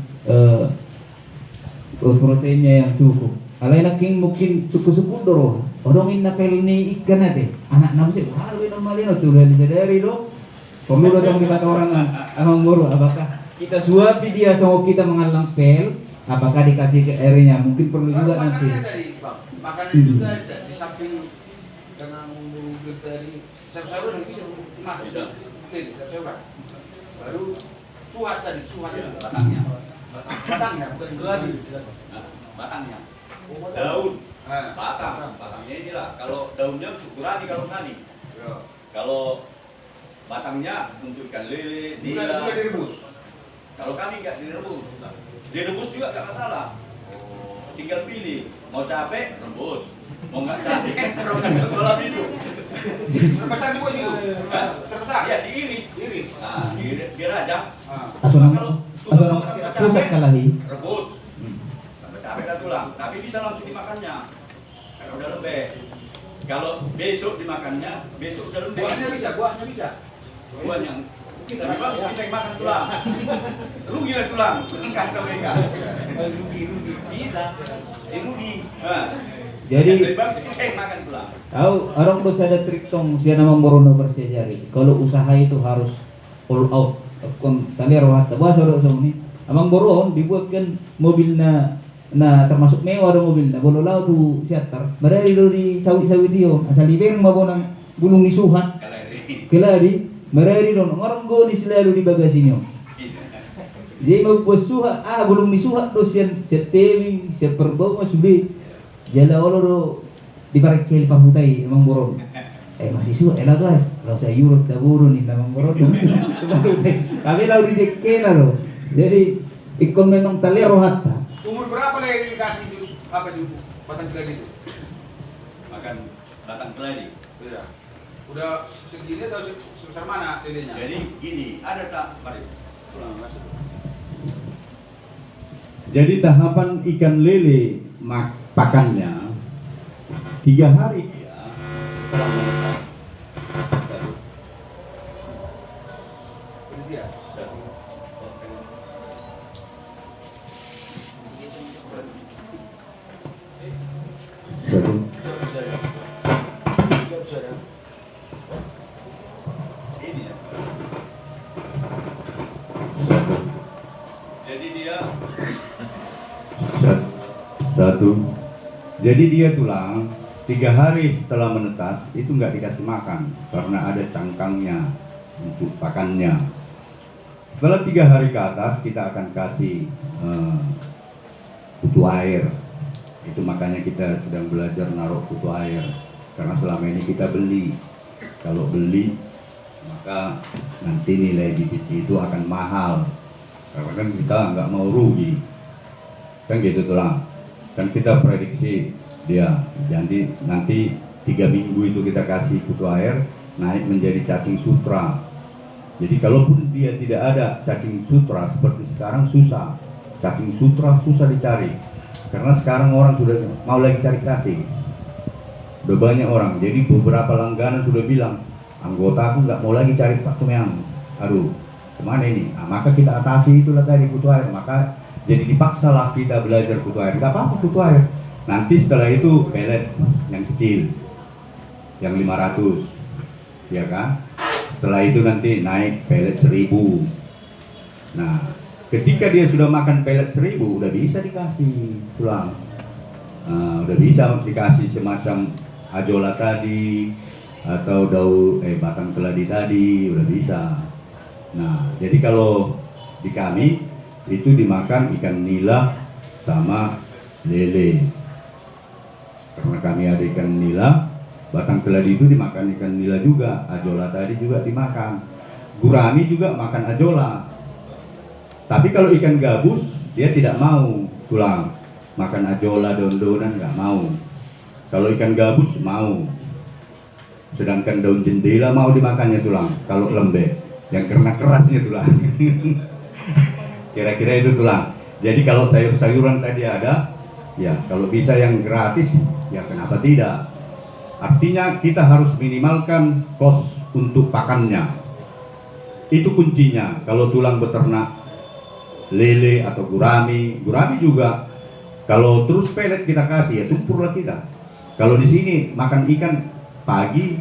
proteinnya yang cukup. Alay naking mungkin suku-suku doro, odongin na kail ni ikan natin. Anak na musik, halawin ang malino, tulad dari lo. Perlu datang dikata orang amang muru, apakah kita suapi dia sama kita mengalang pel, apakah dikasih ke airnya? Mungkin perlu juga nanti. Makanannya dari Bang, makanan itu dari di samping dengan membeli dari sayur-sayuran yang bisa masuk ini sayur-sayuran. Baru suhat tadi, suhat itu. Batangnya bukan Batangnya. Oh, Daun. Ah. Batangnya inilah. Kalau daunnya untuk gurami kalau kani. Ya. Kalau batangnya untuk ikan lele, Bukan nila. juga direbus. Kalau kami nggak direbus, direbus juga nggak masalah. Tinggal pilih, mau capek rebus, mau nggak capek taruhkan ke kolam itu. Terbesar juga sih itu. Terbesar. Ya diiris, Iris. nah dirajang. Ah. Asal Kalau asal sudah pusat kalahi. rebus, sampai capek dah tulang. Tapi bisa langsung dimakannya, karena udah lembek. Kalau besok dimakannya, besok udah lembek. Buahnya bisa. Buah yang tapi bagus kita yang makan tulang. Rugi lah tulang, enggak sampai enggak. Rugi bisa. Rugi. Nah, Jadi lebih bagus kita yang makan tulang. tahu orang terus ada trik tong siapa nama Morono bersejari. Kalau usaha itu harus all out. Tadi rohat bahasa orang semua ni. Amang Boron dibuatkan mobilnya, nah termasuk mewah ada mobilnya. Bolo lau tu siatar. Berari di sawit-sawit dia. Asal ibeng mabonang gulung ni suhat. Kelari. Merari dong, orang go ni selalu di bagasinya. Jadi mau buat suha, belum disuha do sian setewing, seperbau sudah. Jala oloro di parekel pahutai emang boron. Masih suha, elah tuh. Kalau saya yurut kaburu nih emang boron. Kami lalu di dekena lo. Jadi ikon memang tali rohat. Umur berapa lagi dikasih jus apa di batang keladi itu? Makan batang keladi. Iya. Udah segini atau sebesar mana lelenya? Jadi gini, ada tak? Mari. Jadi tahapan ikan lele pakannya 3 hari dia setelah menetas. Ini dia. Ini ya. Jadi dia Satu. Jadi dia tulang 3 hari setelah menetas itu nggak dikasih makan karena ada cangkangnya untuk pakannya. Setelah 3 hari ke atas kita akan kasih kutu air. Itu makanya kita sedang belajar naruh kutu air karena selama ini kita beli. Kalau beli maka nanti nilai bibit itu akan mahal karena kan kita nggak mau rugi kan gitu tulang. Kan kita prediksi dia jadi nanti 3 minggu itu kita kasih kutu air naik menjadi cacing sutra. Jadi kalaupun dia tidak ada cacing sutra seperti sekarang susah, cacing sutra susah dicari karena sekarang orang sudah mau lagi cari cacing, udah banyak orang. Jadi beberapa langganan sudah bilang anggota aku nggak mau lagi cari patung yang aduh kemana ini. Nah, maka kita atasi itulah tadi kutu air. Maka jadi dipaksalah kita belajar kutu air. Nggak apa-apa kutu air. Nanti setelah itu pelet yang kecil, yang 500, ya kan? Setelah itu nanti naik pelet 1000. Nah, ketika dia sudah makan pelet 1000, udah bisa dikasih tulang. Udah bisa dikasih semacam ajola tadi atau batang keladi tadi, udah bisa. Nah, jadi kalau di kami itu dimakan ikan nila sama lele. Karena kami ada ikan nila, batang keladi itu dimakan ikan nila juga, ajola tadi juga dimakan. Gurami juga makan ajola. Tapi kalau ikan gabus dia tidak mau tulang, makan ajola daun-daunan nggak mau. Kalau ikan gabus mau. Sedangkan daun jendela mau dimakannya tulang. Kalau lembek, yang karena kerasnya tulang. Kira-kira itu tulang. Jadi kalau sayur-sayuran tadi ada, ya kalau bisa yang gratis, ya kenapa tidak? Artinya kita harus minimalkan kos untuk pakannya. Itu kuncinya. Kalau tulang beternak lele atau gurami juga kalau terus pelet kita kasih ya tumpurlah kita. Kalau di sini makan ikan pagi,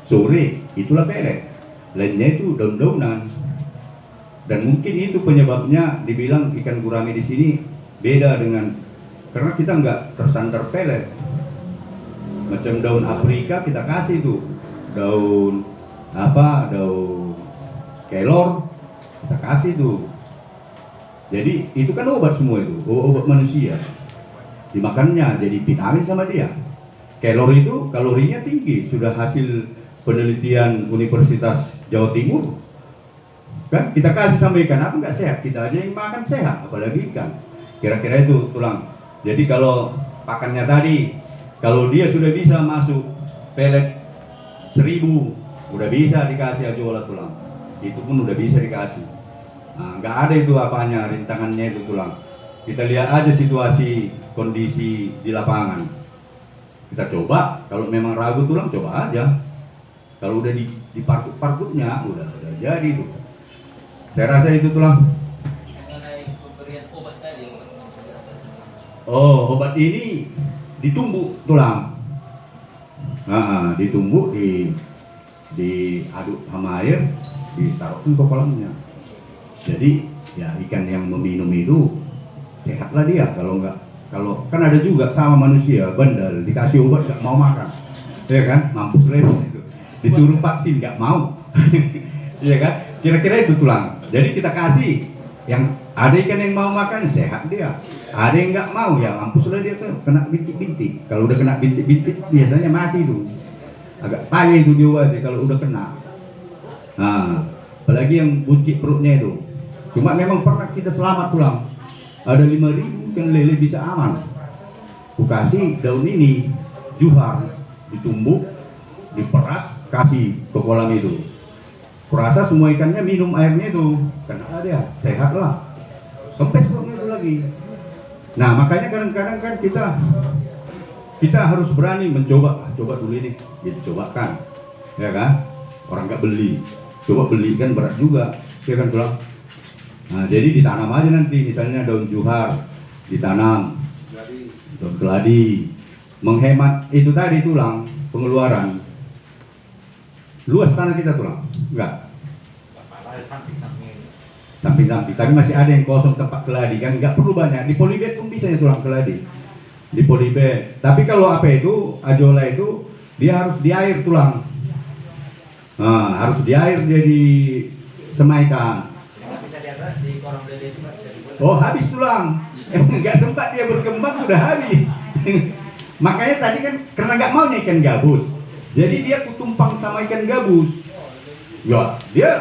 sore, itulah pelet. Lainnya itu daun-daunan. Dan mungkin itu penyebabnya dibilang ikan gurami di sini beda dengan, karena kita nggak tersandar pelet. Macam daun Afrika kita kasih tuh daun kelor kita kasih tuh. Jadi itu kan obat semua itu, obat manusia. Dimakannya jadi vitamin sama dia. Kelor itu kalorinya tinggi, sudah hasil penelitian Universitas Jawa Timur. Kan kita kasih sama ikan apa nggak sehat, kita aja yang makan sehat, apalagi ikan. Kira-kira itu tulang. Jadi kalau pakannya tadi, kalau dia sudah bisa masuk pelet 1000, udah bisa dikasih ajola tulang. Itu pun udah bisa dikasih. Nah, nggak ada itu apanya, rintangannya itu tulang. Kita lihat aja situasi kondisi di lapangan. Kita coba, kalau memang ragu tulang coba aja. Kalau udah di parkut-parkutnya udah jadi tuh. Saya rasa itu tulang. Mengenai pemberian obat tadi, Oh, obat ini ditumbuk tulang. Nah, ditumbuk diaduk sama air, ditaruhkan ke kolamnya. Jadi ya ikan yang meminum itu sehatlah dia. Kalau kan ada juga sama manusia bandel, dikasih obat nggak mau makan, ya kan, mampus lewat itu. Disuruh vaksin nggak mau, ya kan? Kira-kira itu tulang. Jadi kita kasih yang ada ikan yang mau makan sehat dia, ada yang nggak mau ya mampuslah dia tuh, kena bintik-bintik. Kalau udah kena bintik-bintik biasanya mati tuh, agak payah itu diobati kalau udah kena. Nah, apalagi yang buncit perutnya itu. Cuma memang pernah kita selamat tulang. Ada 5.000 ikan lele bisa aman. Ku kasih daun ini, juhar, ditumbuk, diperas, kasih ke kolam itu. Kurasa semua ikannya minum airnya itu, karena dia sehat lah. Kempes perutnya itu lagi. Nah makanya kadang-kadang kan kita harus berani coba dulu ini, dicobakan, ya kan? Orang nggak beli, coba beli kan berat juga, ya kan tulang. Nah jadi ditanam aja nanti, misalnya daun juhar ditanam, daun keladi, menghemat itu tadi tulang pengeluaran. Luas tanah kita tulang, enggak? Samping-samping, tapi masih ada yang kosong tempat keladi kan, nggak perlu banyak. Di polybed pun bisa ya tulang keladi. Di polybed. Tapi kalau apa itu, ajola itu dia harus di air tulang. Nah, harus di air dia disemaikan. di kolam lele itu bisa dibuat. Oh habis tulang, nggak sempat dia berkembang sudah habis. Makanya tadi kan karena nggak maunya ikan gabus. Jadi dia kutumpang sama ikan gabus. Ya, dia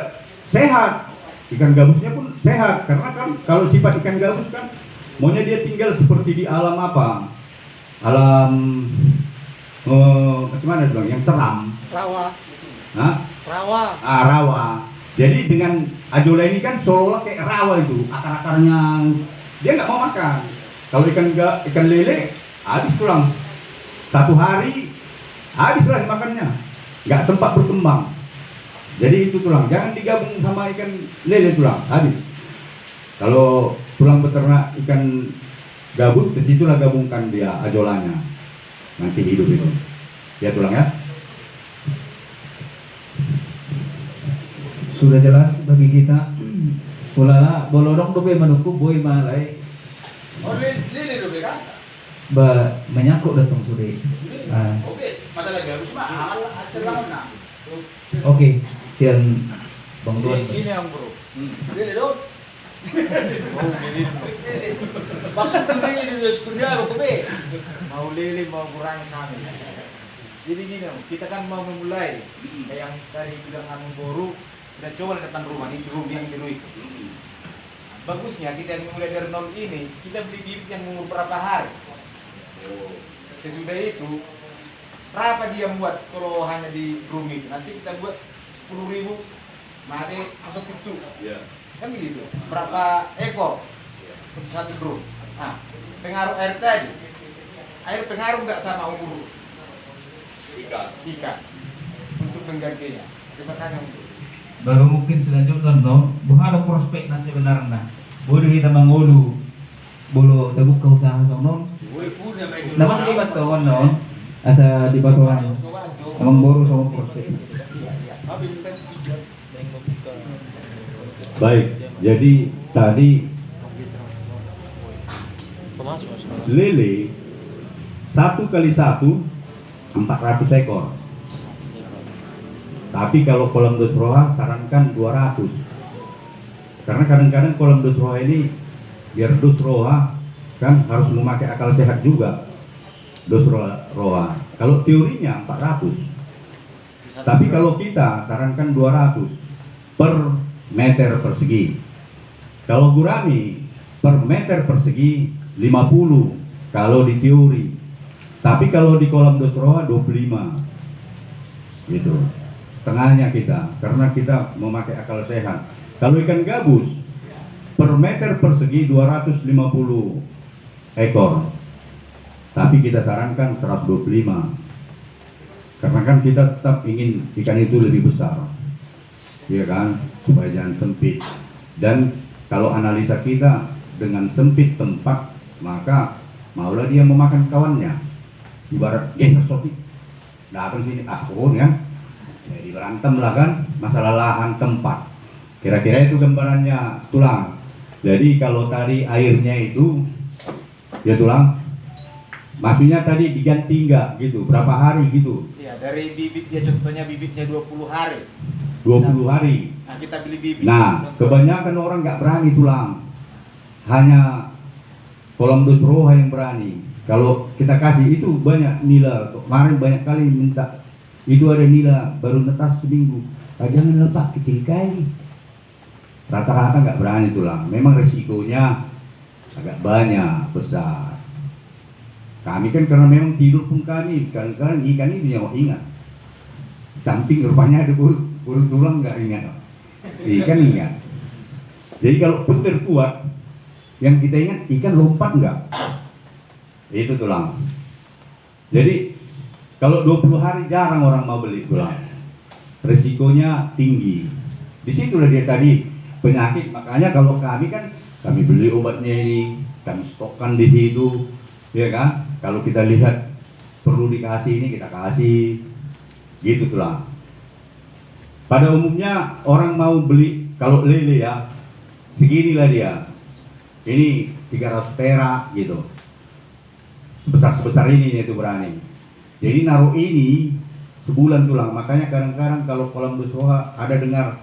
sehat. Ikan gabusnya pun sehat karena kan kalau sifat ikan gabus kan maunya dia tinggal seperti di alam apa? Alam bagaimana bilang? Yang seram. Rawa. Hah? Rawa. Rawa. Jadi dengan ajola ini kan seolah kayak rawa itu, akar-akarnya dia nggak mau makan. Kalau ikan lele habis tulang. 1 hari habislah dimakannya, nggak sempat berkembang. Jadi itu tulang, jangan digabung sama ikan lele tulang, habis. Kalau tulang beternak ikan gabus, kesitulah gabungkan dia ajolanya, nanti hidup itu. Ya tulang ya. Sudah jelas bagi kita. Ulala bolorong dobe manuku boy malai Oh, lele dulu kan? menyangkut datang sudah. Oke, masalah gabus mah aman selamat nah. Oke, sian Bang Tuan. Ini yang bro. Lele dong. Maksud lele di sekolah aku be. Mau lele mau kurang sama. Jadi gini, kita kan mau memulai kayak yang tadi bilang anu boru, kita coba depan rumah di room yang biru itu. Bagusnya kita yang mulai dari nol ini, kita beli bibit yang umur berapa hari. Sesudah itu, berapa dia buat kalau hanya di room itu? Nanti kita buat 10.000, mati masuk itu. Kan begitu. Berapa ekor? untuk satu drum. Nah, pengaruh air tadi, air pengaruh nggak sama umur ikan untuk menggantinya. Terima kasih untuk. Baru mungkin selanjutnya no, ada prospek nasi benar nah. Boleh kita mengulu, bolo terbuka usaha sono. Nama selibat kawan no, asa di batuan. Emang baru sama prospek. Baik, jadi tadi lele 1 kali 1 400 ekor. Tapi kalau kolam dos roha sarankan 200. Karena kadang-kadang kolam dos roha ini biar dos roha kan harus memakai akal sehat juga. Dos roha. Kalau teorinya 400. Tapi kalau kita sarankan 200 per meter persegi. Kalau gurami per meter persegi 50 kalau di teori. Tapi kalau di kolam dos roha 25. Gitu. Setengahnya kita, karena kita memakai akal sehat. Kalau ikan gabus per meter persegi 250 ekor. Tapi kita sarankan 125. Karena kan kita tetap ingin ikan itu lebih besar. Iya kan? Supaya jangan sempit. Dan kalau analisa kita dengan sempit tempat, maka maulah dia memakan kawannya. Ibarat geser sotik. Datang sini, ya. Jadi berantem lah kan, masalah lahan tempat. Kira-kira itu gambarannya tulang. Jadi kalau tadi airnya itu, ya tulang, maksudnya tadi diganti enggak gitu, berapa hari gitu? Iya, dari bibitnya contohnya bibitnya 20 hari. 20 hari. Nah, kita beli bibit. Nah, kebanyakan orang nggak berani tulang. Hanya kolam dos roha yang berani. Kalau kita kasih itu banyak nila. Kemarin banyak kali minta. Itu ada nila baru netas seminggu. Jangan lepak kecil kali. Rata-rata nggak berani tulang. Memang resikonya agak banyak, besar. Kami kan karena memang tidur pun kami, kadang-kadang ikan itu yang ingat. Samping rupanya ada burung tulang nggak ingat. Ikan ingat. Jadi kalau petir kuat, yang kita ingat ikan lompat nggak? Itu tulang. Jadi kalau 20 hari jarang orang mau beli tulang. Risikonya tinggi. Disitulah dia tadi penyakit. Makanya kalau kami kan kami beli obatnya ini, kami stokkan di situ, ya kan? Kalau kita lihat perlu dikasih ini kita kasih, gitu tulang. Pada umumnya orang mau beli kalau lele ya, seginilah dia. Ini 300 perak gitu. Sebesar ini itu berani. Jadi naruh ini sebulan tulang. Makanya kadang-kadang kalau kolam dos roha ada dengar,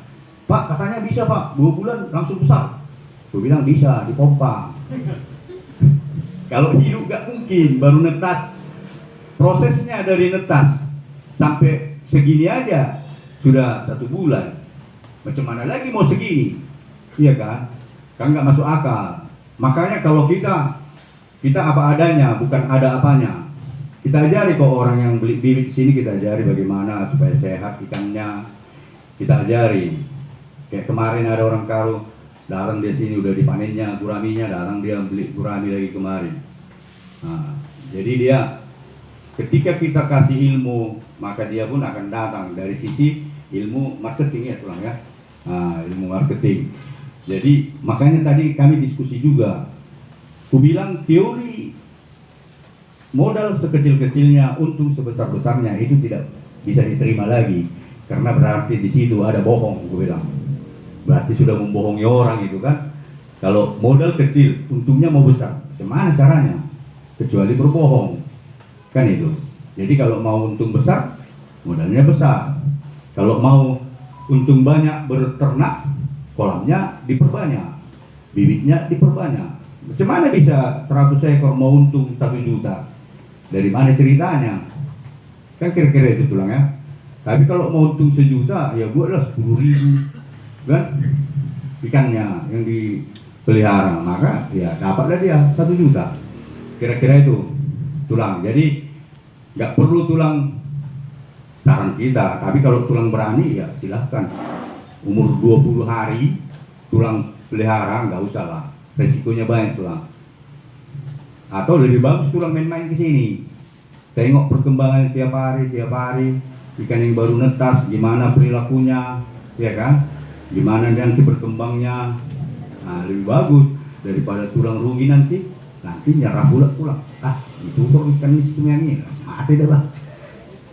Pak katanya bisa Pak 2 bulan langsung besar. Gue bilang bisa, dipompa. Kalau hidup gak mungkin, baru netas. Prosesnya dari netas sampai segini aja sudah 1 bulan. Macam mana lagi mau segini? Iya kan? Kan gak masuk akal. Makanya kalau kita apa adanya, bukan ada apanya. Kita ajari kok orang yang beli bibit sini, kita ajari bagaimana supaya sehat ikannya. Kita ajari. Kayak kemarin ada orang Karo datang di sini udah dipanennya guraminya, datang dia beli gurami lagi kemarin. Nah, jadi dia ketika kita kasih ilmu, maka dia pun akan datang dari sisi ilmu marketing ya tulang ya. Nah, ilmu marketing. Jadi makanya tadi kami diskusi juga. Ku bilang teori modal sekecil-kecilnya, untung sebesar-besarnya itu tidak bisa diterima lagi, karena berarti di situ ada bohong, gue bilang. Berarti sudah membohongi orang itu kan. Kalau modal kecil, untungnya mau besar, gimana caranya? Kecuali berbohong, kan itu. Jadi kalau mau untung besar, modalnya besar. Kalau mau untung banyak berternak, kolamnya diperbanyak, bibitnya diperbanyak. Gimana bisa 100 ekor mau untung 1 juta? Dari mana ceritanya? Kan kira-kira itu tulang ya. Tapi kalau mau untung 1 juta, ya buatlah 10.000 kan ikannya yang dipelihara, maka ya dapatlah dia 1 juta. Kira-kira itu tulang. Jadi nggak perlu tulang saran kita. Tapi kalau tulang berani ya silahkan. Umur 20 hari tulang pelihara nggak usah lah. resikonya banyak tulang. Atau lebih bagus tulang main-main ke sini, tengok perkembangan tiap hari, ikan yang baru netas, gimana perilakunya, ya kan? Gimana nanti berkembangnya. Nah, lebih bagus daripada tulang rugi nanti nyerah pula tulang. Itu kok ikan ini mati dah lah.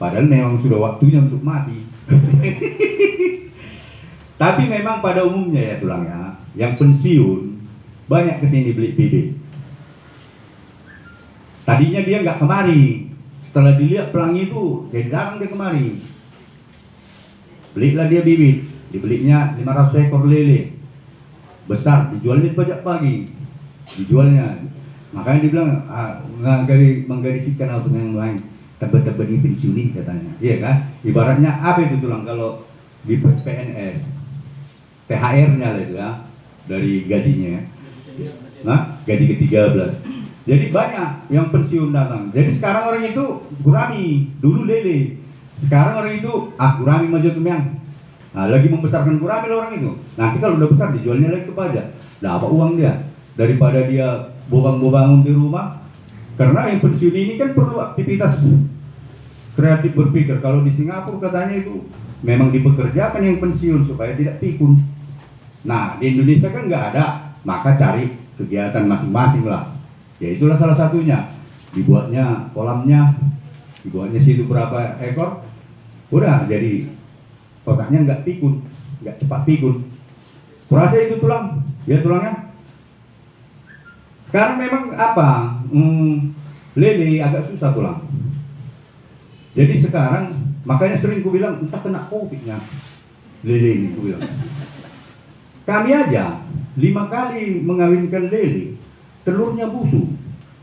Padahal memang sudah waktunya untuk mati. Tapi memang pada umumnya ya tulangnya, yang pensiun banyak kesini beli bibit. Tadinya dia nggak kemari, setelah dilihat pelangi itu jadi datang dia kemari. Belilah dia bibit, dibelinya 500 ekor lele besar, dijualnya di pajak pagi, dijualnya. Makanya dibilang menggadisikan untuk yang lain, tebet-tebet ini pensiuni katanya, iya kan? Ibaratnya apa itu tulang kalau di PNS, THR-nya lah itu ya, dari gajinya, nah gaji ke-13. Jadi banyak yang pensiun datang. Jadi sekarang orang itu gurami, dulu lele, sekarang orang itu gurami maju kemiang. Nah, lagi membesarkan gurami orang itu. Nanti kalau udah besar dijualnya lagi ke pajak. Nah, apa uang dia? Daripada dia bobang-bobangun di rumah. Karena yang pensiun ini kan perlu aktivitas kreatif berpikir. Kalau di Singapura katanya itu memang dipekerjakan yang pensiun supaya tidak pikun. Nah, di Indonesia kan nggak ada. Maka cari kegiatan masing-masing lah. Ya itulah salah satunya. Dibuatnya kolamnya, dibuatnya situ berapa ekor. Udah jadi kotaknya nggak pikun, nggak cepat pikun. Kurasa itu tulang, ya tulangnya. Sekarang memang apa? Lele agak susah tulang. Jadi sekarang makanya sering ku bilang entah kena COVID-nya lele ini, ku bilang. Kami aja 5 kali mengawinkan lele, telurnya busuk.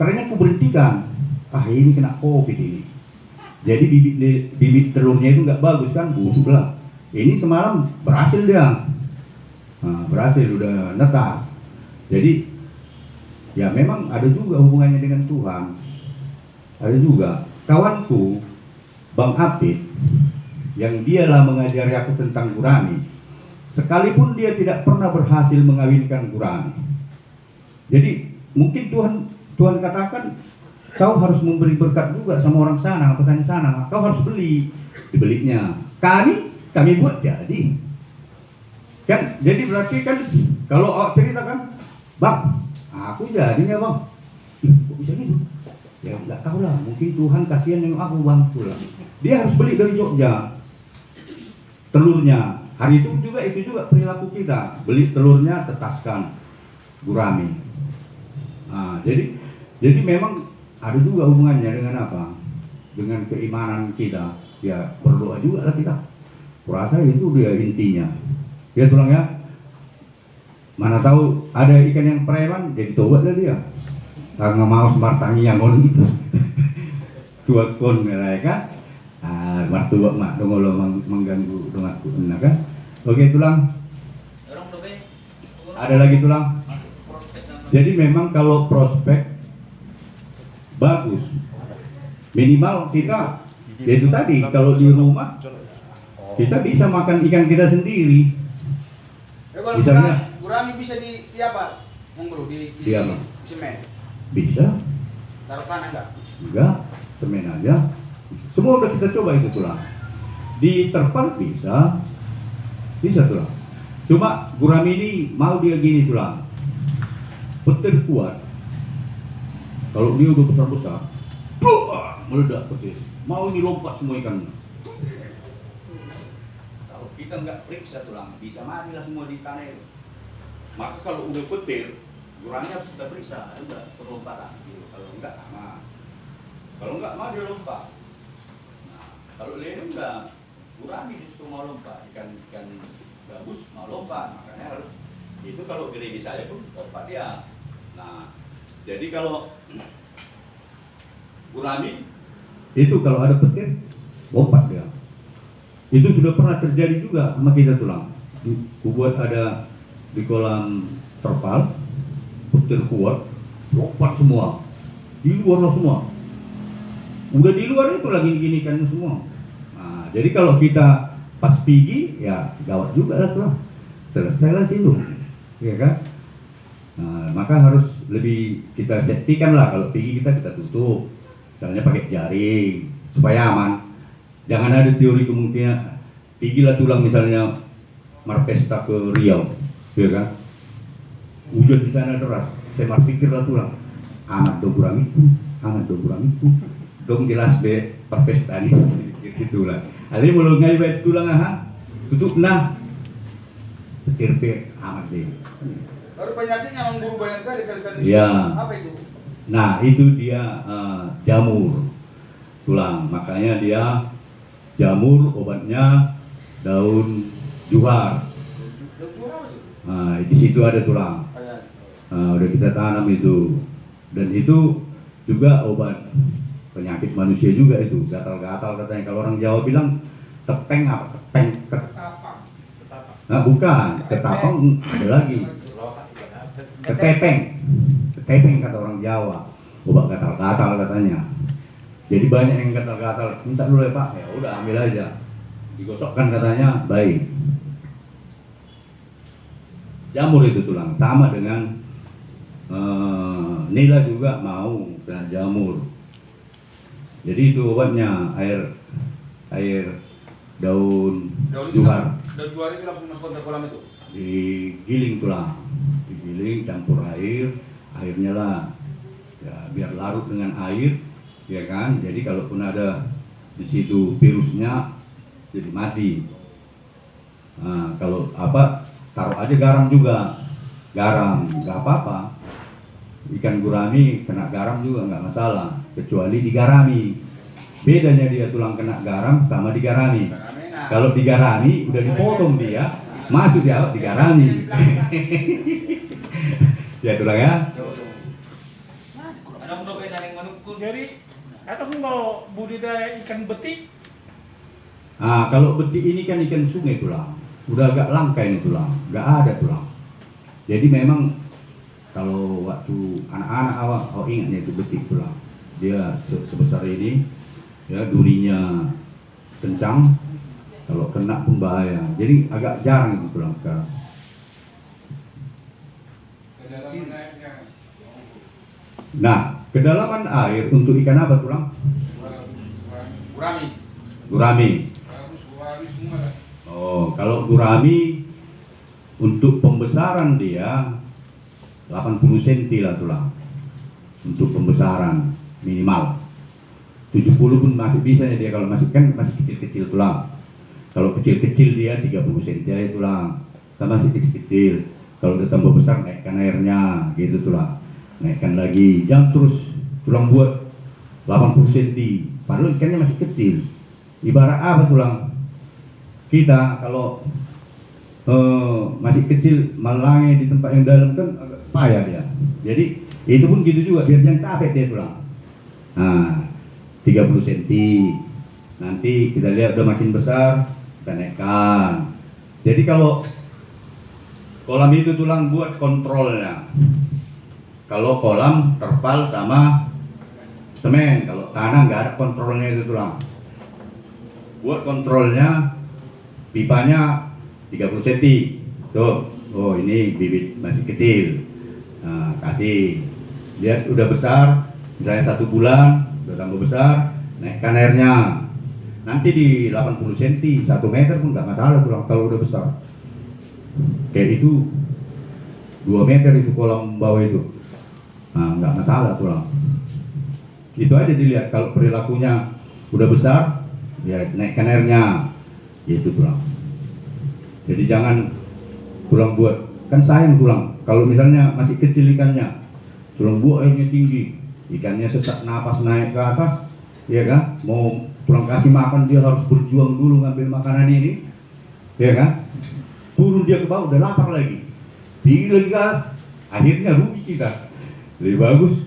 Ternyata ku berhentikan. Ini kena COVID ini. Jadi bibit telurnya itu nggak bagus kan, busuk lah. Ini semalam berhasil dia, berhasil udah netas. Jadi ya memang ada juga hubungannya dengan Tuhan. Ada juga kawanku Bang Apit yang dialah mengajari aku tentang gurami. Sekalipun dia tidak pernah berhasil mengawinkan gurami. Jadi mungkin Tuhan katakan kau harus memberi berkat juga sama orang sana, petani sana. Kau harus beli, dibelinya. Kami buat jadi kan, jadi berarti kan kalau cerita kan, Bang, aku jadinya Bang, kok bisa gitu? Ya nggak tahu lah, mungkin Tuhan kasihan yang aku bantu lah. Dia harus beli dari Jogja telurnya. Hari itu juga perilaku kita, beli telurnya, tetaskan gurami. Nah, jadi memang ada juga hubungannya dengan apa? Dengan keimanan kita. Ya berdoa juga lah kita. Kurasa itu dia intinya. Dia tulangnya. Mana tahu ada ikan yang preman jadi tobat lah dia. Karena mau semartangi yang on itu. Tua kon mereka. Martua mak dongolo mengganggu dongakku kan. Oke tulang. Ada lagi tulang. Jadi memang kalau prospek bagus. Minimal kita yaitu tadi kalau di rumah kita bisa makan ikan kita sendiri. Kalau Misalnya gurami bisa di apa? Bro, di semen. Bisa. Taruh tanah enggak? Enggak, semen aja. Semua udah kita coba itu tulang. Di terpal bisa tulang. Cuma gurami ini mau dia gini tulang. Petir kuat. Kalau dia udah besar-besar, meledak petir. Mau ini lompat semua ikannya. Kalau kita nggak periksa tulang, bisa mati lah semua di tanah itu. Maka kalau udah petir, gurami harus kita periksa. Udah perlompatan. Gitu. Kalau enggak, kalau enggak mau dia lompat. Nah, kalau lele enggak, gurami justru mau lompat. Ikan bagus mau lompat. Makanya harus itu kalau gede di saya pun lompat ya. Nah, jadi kalau gurami itu kalau ada petir lompat dia. Itu sudah pernah terjadi juga sama kita tulang. Buat ada di kolam terpal, petir kuat, lompat semua. Di luar semua. Udah di luar itu lagi gini-ginikan semua. Nah, jadi kalau kita pas pergi ya gawat juga lah tulang. Selesai lah situ. Ya kan? Nah, maka harus lebih kita safety-kan lah. Kalau pergi kita tutup, misalnya pakai jaring supaya aman. Jangan ada teori kemungkinan pergilah tulang misalnya Marpesta ke Riau, ya kan? Hujan di sana deras, saya pikirlah tulang. Amat doburam itu, dong jelas be Marpesta nih, gitulah. Ada mulai ngai tulang tutup nah, petir pe amat deh. Baru penyakitnya memburu banyak kali. Ya. Apa itu? Nah itu dia jamur tulang, makanya dia jamur obatnya daun juhar. Nah di situ ada tulang. Nah, udah kita tanam itu, dan itu juga obat penyakit manusia juga itu, gatal-gatal katanya. Kalau orang Jawa bilang tepeng apa? Ketapang. Nah bukan, ketapang ada lagi. Ketepeng kata orang Jawa, obat gatal-gatal katanya. Jadi banyak yang gatal-gatal, minta dulu ya Pak, ya udah ambil aja, digosokkan katanya baik. Jamur itu tulang, sama dengan Nila juga mau kena jamur. Jadi itu obatnya air daun juhar. Daun juhar itu langsung masuk ke kolam itu. Digiling tulang, digiling campur airnya lah, ya biar larut dengan air, ya kan. Jadi kalaupun ada di situ virusnya jadi mati. Nah, kalau apa taruh aja garam juga, garam nggak apa-apa. Ikan gurami kena garam juga nggak masalah, kecuali digarami. Bedanya dia tulang kena garam sama digarami. Kalau digarami udah dipotong dia, masuk dia digarami. Ya tulang ya. Ada mau beda yang manukun. Jadi, atau mau budidaya ikan betik? Nah, kalau betik ini kan ikan sungai tulang, udah agak langka ini tulang, nggak ada tulang. Jadi memang kalau waktu anak-anak awal ingatnya itu betik tulang, dia sebesar ini, ya durinya kencang, kalau kena pun bahaya. Jadi agak jarang itu tulang sekarang. Nah, kedalaman air untuk ikan apa tulang? Gurami. Oh, kalau gurami untuk pembesaran dia 80 cm lah tulang. Untuk pembesaran minimal. 70 pun masih bisa ya dia, kalau masih kecil-kecil tulang. Kalau kecil-kecil dia 30 cm aja tulang. Sama masih kecil-kecil. Kalau udah tambah besar naikkan airnya gitu tulang. Naikkan lagi, jangan terus tulang buat 80 cm, padahal ikannya masih kecil. Ibarat apa tulang? Kita kalau masih kecil malangi di tempat yang dalam kan agak payah dia. Jadi itu pun gitu juga, biar jangan capek dia tulang. Nah 30 cm, nanti kita lihat udah makin besar, kita naikkan. Jadi kalau kolam itu tulang buat kontrolnya. Kalau kolam terpal sama semen, kalau tanah nggak ada kontrolnya itu tulang. Buat kontrolnya pipanya 30 cm. Tuh, oh ini bibit masih kecil. Nah, kasih. Lihat udah besar, misalnya 1 bulan, udah tambah besar, naikkan airnya. Nanti di 80 cm, 1 meter pun nggak masalah tulang kalau udah besar. Kayak itu 2 meter itu kolam bawah itu. Nah, nggak masalah tulang. Itu aja dilihat, kalau perilakunya udah besar, ya naikkan airnya, gitu tulang. Jadi jangan tulang buat, kan sayang tulang. Kalau misalnya masih kecil ikannya, tulang buat airnya tinggi, ikannya sesak napas naik ke atas, ya kan? Mau tulang kasih makan dia harus berjuang dulu ngambil makanan ini, ya kan? Turun dia ke bawah udah lapar lagi, tinggi lagi ke atas, akhirnya rugi kita. Lebih bagus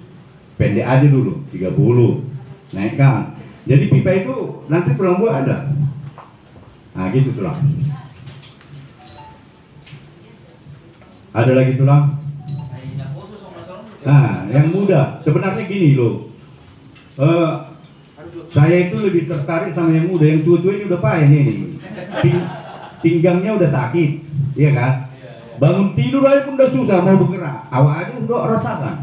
pendek aja dulu 30, naikkan. Jadi pipa itu nanti tulang buah ada. Nah gitu tulang. Ada lagi tulang. Nah yang muda sebenarnya gini loh. Saya itu lebih tertarik sama yang muda, yang tua-tua ini udah payah ini. Pinggangnya udah sakit, iya kan? Bangun tidur aja pun udah susah mau bergerak. Awak aja udah rasakan.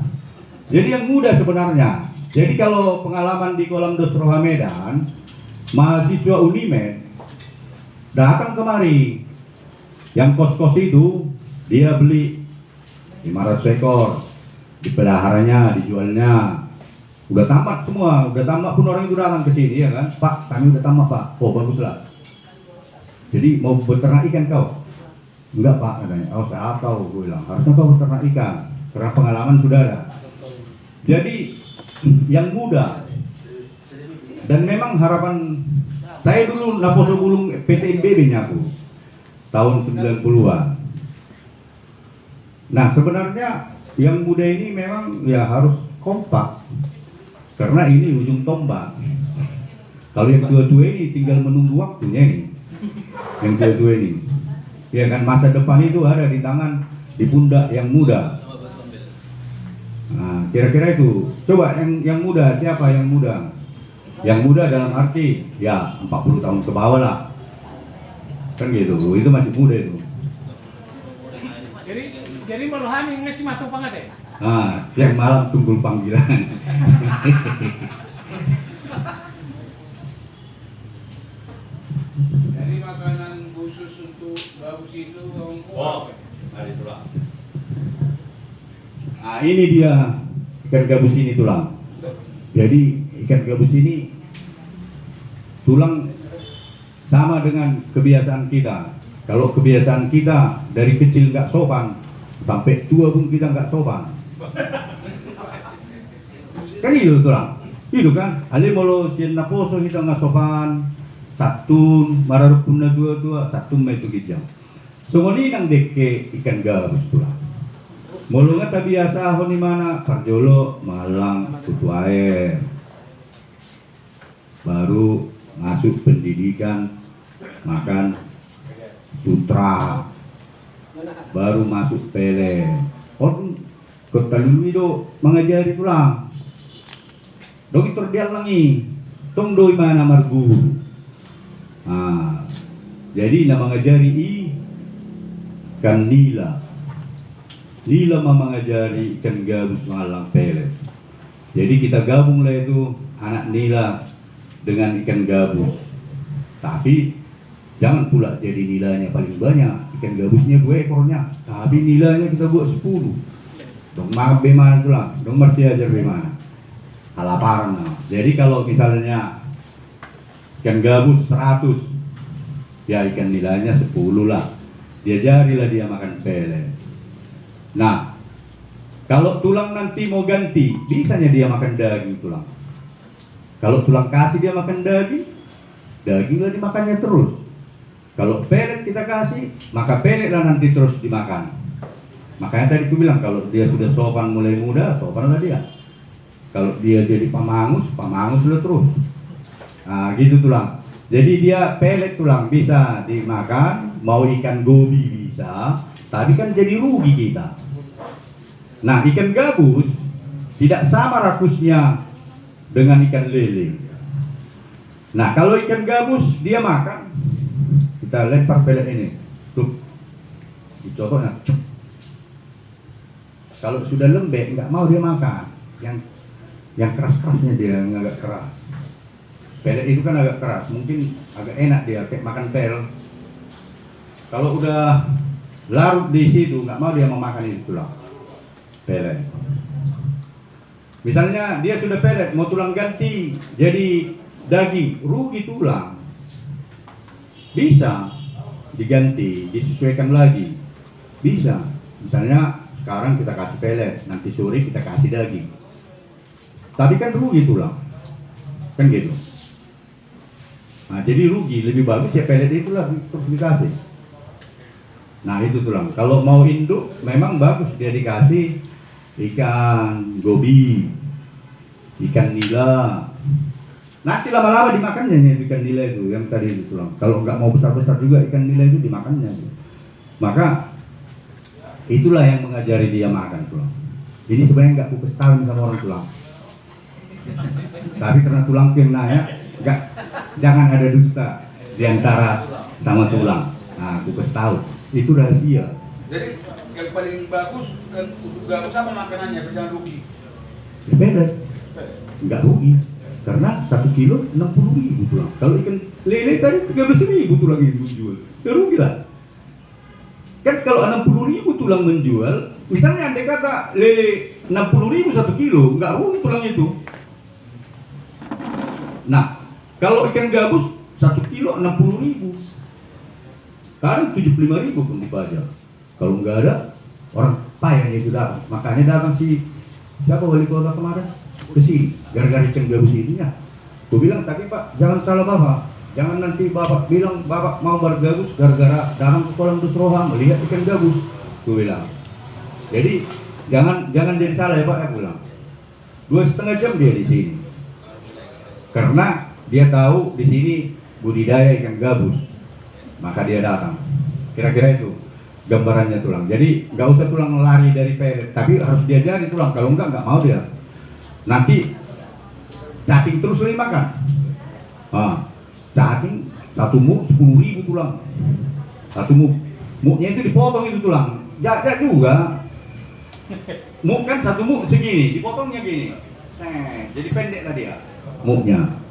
Jadi yang mudah sebenarnya. Jadi kalau pengalaman di Kolam Dosroha Medan, mahasiswa Unimed datang kemari. Yang kos-kos itu dia beli 500 ekor, dipeliharanya, dijualnya. Udah tamat semua, udah tamat pun orang itu datang ke sini ya kan. Pak, kami udah tamat Pak. Oh baguslah. Jadi mau beternak ikan kau? Enggak Pak katanya. Oh saya tahu, gue bilang. Harusnya kau beternak ikan karena pengalaman sudah ada. Jadi yang muda dan memang harapan saya dulu Naposo Bulung PTNBB nyaku tahun 90-an. Nah sebenarnya yang muda ini memang ya harus kompak karena ini ujung tombak. Kalau yang tua-tua ini tinggal menunggu waktunya ini. Yang tua-tua ini ya kan, masa depan itu ada di tangan, di pundak yang muda. Nah kira-kira itu. Coba yang muda, siapa yang muda? Yang muda dalam arti ya 40 tahun ke bawah lah kan gitu, itu masih muda itu. Jadi malahan ini ngasih matu banget ya? Nah siang malam tunggu panggilan. Jadi makanan khusus untuk gabus itu Hari tulang. Nah ini dia ikan gabus ini tulang. Jadi ikan gabus ini tulang sama dengan kebiasaan kita. Kalau kebiasaan kita dari kecil nggak sopan, sampai tua pun kita nggak sopan. Kan itu tulang. Itu kan. Ali molo sian Naposo kita nggak sopan. Satun, mararupun na dua-dua, satun may tugidjang. So ngoni nang deke ikan gabus tulang. Molo nga tabiasa ako ni mana Parjolo, Malang, Kutu Air. Baru masuk pendidikan, makan sutra. Baru masuk pele. Orang kota Lumido mengajari tulang. Dong terdial langi. Tong doi mana margu. Nah, jadi nama ngajari ikan nila. Nila mengajari ikan gabus Malang pelet. Jadi kita gabung lah itu anak nila dengan ikan gabus. Tapi jangan pula jadi nilanya paling banyak. Ikan gabusnya 2 ekornya, tapi nilanya kita buat 10. Dong maaf bagaimana tulang, dong mesti ajar bagaimana. Halaparan. Jadi kalau misalnya ikan gabus 100, ya ikan nilainya 10 lah. Diajarilah dia makan pelet. Nah, kalau tulang nanti mau ganti, bisanya dia makan daging tulang. Kalau tulang kasih dia makan daging, daginglah dimakannya terus. Kalau pelet kita kasih, maka peletlah nanti terus dimakan. Makanya tadi aku bilang kalau dia sudah sopan mulai muda, sopanlah dia. Kalau dia jadi pamanguslah terus. Nah, gitu tulang. Jadi dia pelet tulang bisa dimakan, mau ikan gobi bisa, tapi kan jadi rugi kita. Nah, ikan gabus tidak sama rakusnya dengan ikan lele. Nah, kalau ikan gabus dia makan, kita lempar pelet ini, tuh, dicotohnya. Kalau sudah lembek nggak mau dia makan, yang keras-kerasnya dia yang agak keras. Pelet itu kan agak keras, mungkin agak enak dia kayak makan pel. Kalau udah larut di situ nggak mau dia memakan itu tulang pelet. Misalnya dia sudah pelet mau tulang ganti jadi daging, rugi tulang. Bisa diganti, disesuaikan lagi. Bisa. Misalnya sekarang kita kasih pelet, nanti sore kita kasih daging. Tapi kan rugi tulang. Kan gitu. Nah, jadi rugi, lebih bagus ya pelet itulah terus dikasih. Nah, itu tulang. Kalau mau induk memang bagus dia dikasih ikan gobi, ikan nila. Nanti lama-lama dimakannya ikan nila itu yang tadi itu tulang. Kalau nggak mau besar-besar juga ikan nila itu dimakannya. Maka itulah yang mengajari dia makan tulang. Ini sebenarnya nggak ku kasih sama orang tulang. Tapi karena tulang yang nanya, jangan ada dusta di antara sama tulang. Nah, aku kasih tahu. Itu rahasia. Jadi yang paling bagus dan untuk gabus apa makanannya biar jangan rugi. Pelet, nggak rugi. Karena 1 kilo 60.000 tulang. Kalau ikan lele tadi 13.000 tulang itu jual. Ya rugi lah. Kan kalau 60.000 tulang menjual, misalnya andai kata lele 60.000 1 kilo, nggak rugi tulang itu. Nah, kalau ikan gabus 1 kilo 60.000, kadang 75.000 pun dipajak. Kalau nggak ada, orang payah itu datang. Makanya datang siapa wali kota kemarin ke sini, gara-gara ikan gabus ini ya. Gue bilang tadi Pak, jangan salah Bapak. Jangan nanti Bapak bilang Bapak mau bergabus gara-gara datang ke kolam Dusroha melihat ikan gabus. Gue bilang. Jadi jangan jadi salah ya Pak, ya pulang. 2,5 jam dia di sini. Karena dia tahu di sini budidaya ikan gabus. Maka dia datang. Kira-kira itu gambarannya tulang. Jadi nggak usah tulang lari dari pelet, tapi harus diajari tulang. Kalau nggak mau dia. Nanti cacing terus makan. Cacing 1 muk 10.000 tulang. 1 muk. Muknya itu dipotong itu tulang. Jaga juga. Muk kan 1 muk segini, dipotongnya gini. Jadi pendek lah dia muknya.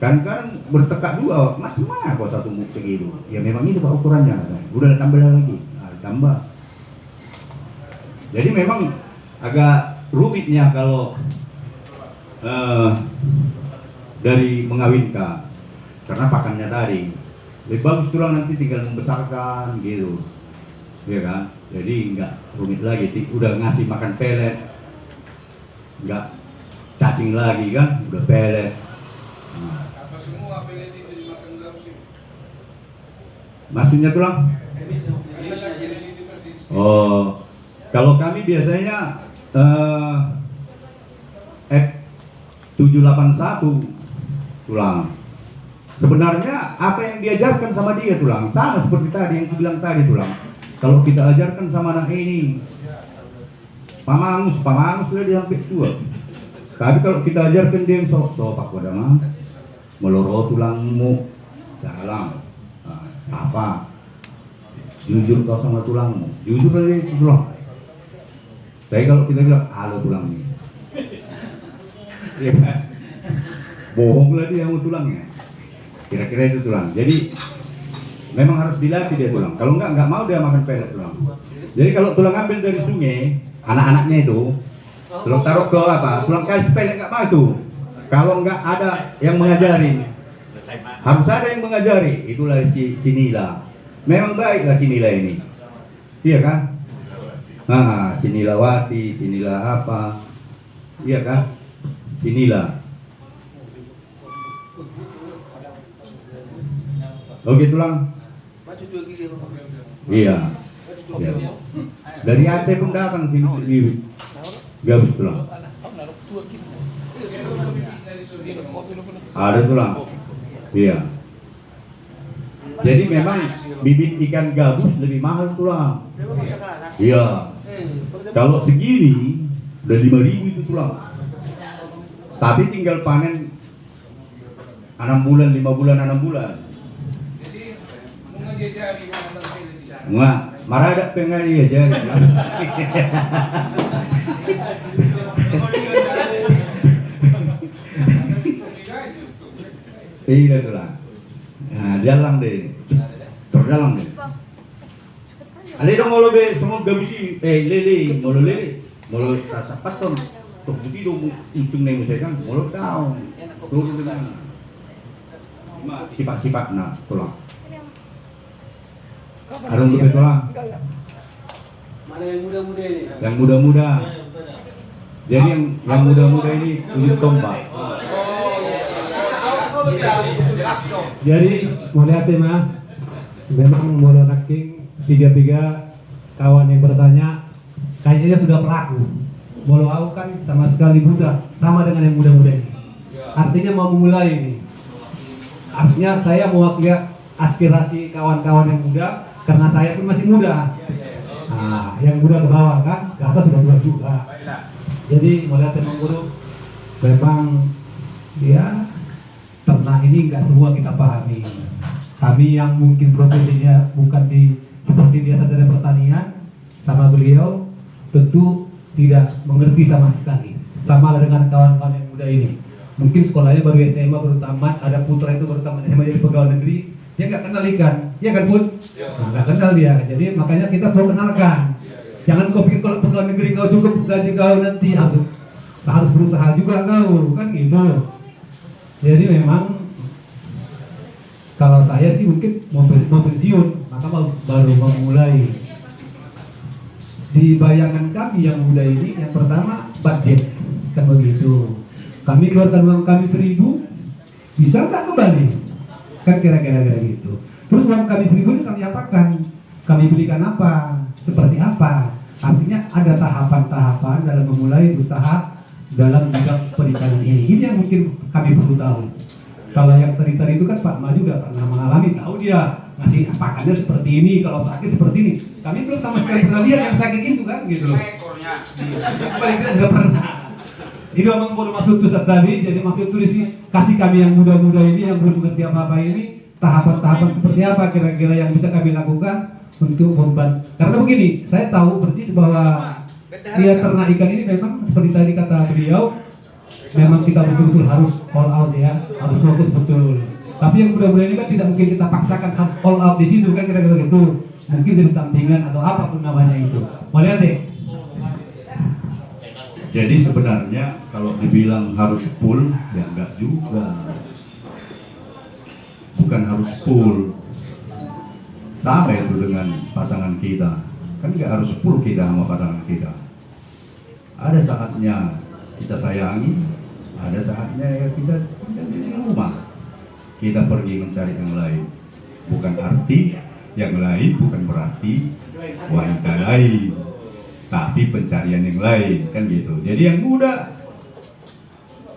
Kan bertekak juga, macam mana kok 1 muk segitu? Ya memang itu Pak ukurannya. Udah tambah lagi. Tambah. Jadi memang agak rumitnya kalau dari mengawinkan, karena pakannya tadi lebih bagus tulang nanti tinggal membesarkan gitu, ya kan? Jadi nggak rumit lagi, udah ngasih makan pelet, nggak cacing lagi kan, udah pelet. Nah. Apa semua pelet itu dimakan gabus? Maksudnya tulang? Oh, kalau kami biasanya F781 tulang. Sebenarnya apa yang diajarkan sama dia tulang sama seperti tadi yang bilang tadi tulang. Kalau kita ajarkan sama anak ini, pamangus sudah dihampir tua. Tapi kalau kita ajarkan dia yang sopak pada mah, meloro tulangmu, dalam apa? Jujur kau sama tulangmu, jujur aja itu tulang. Tapi kalau kita bilang, halo tulangnya, ya kan? Bohong lah dia mau tulangnya. Kira-kira itu tulang. Jadi memang harus dilatih dia tulang. Kalau nggak mau dia makan pelet tulang. Jadi kalau tulang ambil dari sungai, anak-anaknya itu, tulang taruh ke apa? Tulang kayu pelet nggak mau itu. Kalau nggak ada yang mengajari, harus ada yang mengajari. Itulah si Nila. Memang baiklah si Nila ini, iya kan? Si Nilawati, si Nila apa? Iya kan? Si Nila. Oke tulang. Iya. Dari Aceh pun datang sini gabus tulang. Ada tulang. Iya. Jadi memang bibit ikan gabus lebih mahal tulang. Iya. Kalau segini udah 5.000 itu tulang. Tapi tinggal panen 6 bulan, 5 bulan, 6 bulan. Jadi mengajari Nggak, marah ada pengen dia jadi. Iya tulang. Nah, jalan deh. Terdalam deh. Ale dong molo be semua gabusi lele, molo rasa paton. Tok budi dong ucung nih musik kan, molo tahu. Turun dengan sifat-sifat nah tulang. Harus lebih tulang. Mana yang muda-muda ini? Yang muda-muda. Jadi yang muda-muda ini ujung tombak. Jadi melihat tema memang Molo Naking 3 kawan yang bertanya kayaknya sudah pelaku. Molo Au kan sama sekali muda, sama dengan yang muda-muda ini. Artinya mau memulai ini. Artinya saya mewakili aspirasi kawan-kawan yang muda karena saya pun masih muda. Nah, yang muda ke bawah kan, ke atas sudah tua juga. Jadi melihat tema guru memang dia ternak ini nggak semua kita pahami. Kami yang mungkin profesinya bukan di seperti biasa dari pertanian, sama beliau tentu tidak mengerti sama sekali. Sama dengan kawan-kawan yang muda ini. Mungkin sekolahnya baru SMA, baru tamat, ada putra itu baru tamat SMA jadi pegawai negeri, dia nggak kenal ikan, ya kan Put? Nah, nggak kenal dia, jadi makanya kita perlu kenalkan. Jangan kau pikir kalau pegawai negeri kau cukup gaji kau nanti harus berusaha juga kau, kan gitu. Jadi memang kalau saya sih mungkin mau pensiun, maka baru memulai. Di bayangan kami yang muda ini, yang pertama budget, kan begitu. Kami keluarkan uang kami 1.000, bisa nggak kembali? Kan kira-kira gitu. Terus uang kami 1.000 ini kami apakan? Kami belikan apa? Seperti apa? Artinya ada tahapan-tahapan dalam memulai usaha dalam bidang perikanan ini. Ini yang mungkin kami perlu tahu. Kalau yang tadi itu kan Pak Ma juga pernah mengalami, tahu dia ngasih pakannya seperti ini, kalau sakit seperti ini. Kami belum sama sekali pernah lihat yang sakit itu kan, gitu loh. Paling tidak nggak pernah. Itu memang baru maksud Ustaz tadi, jadi maksud tulis kasih kami yang muda-muda ini yang belum mengerti apa-apa ini tahapan-tahapan seperti apa kira-kira yang bisa kami lakukan untuk membantu. Karena begini, saya tahu persis bahwa dia ternak ikan ini memang seperti tadi kata beliau, memang kita betul-betul harus all out ya, harus fokus betul. Tapi yang muda-muda ini kan tidak mungkin kita paksakan all out di situ kan kira-kira gitu. Mungkin dari sampingan atau apapun namanya itu. Mau lihat deh. Jadi sebenarnya kalau dibilang harus full, ya enggak juga. Bukan harus full. Sama itu dengan pasangan kita. Kan enggak harus full kita sama pasangan kita. Ada saatnya kita sayangi, ada saatnya ya kita di rumah. Kita pergi mencari yang lain. Bukan arti yang lain, bukan berarti wanita lain. Tapi pencarian yang lain kan gitu. Jadi yang muda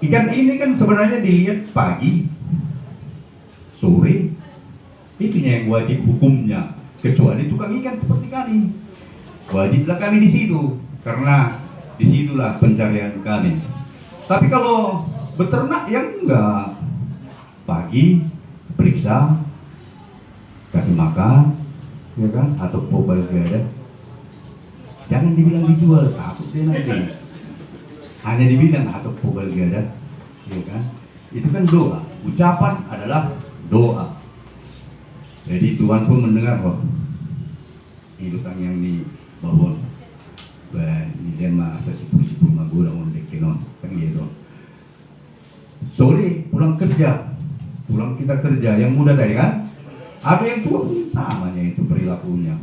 ikan ini kan sebenarnya dilihat pagi, sore, itunya yang wajib hukumnya. Kecuali tukang ikan seperti kami, wajiblah kami di situ karena disitulah pencarian kami. Tapi kalau beternak yang enggak, pagi periksa, kasih makan, ya kan, atau mobile ada. Jangan dibilang dijual, takut dia nanti. Hanya dibilang atau mobile ada, ya kan? Itu kan doa. Ucapan adalah doa. Jadi Tuhan pun mendengar kok. Itu kan yang di bawah. Ini dia masa sipur-sipur magura untuk kenon, kan gitu. Sore pulang kerja, pulang kita kerja. Yang muda tadi kan, ada yang tua pun samanya itu perilakunya.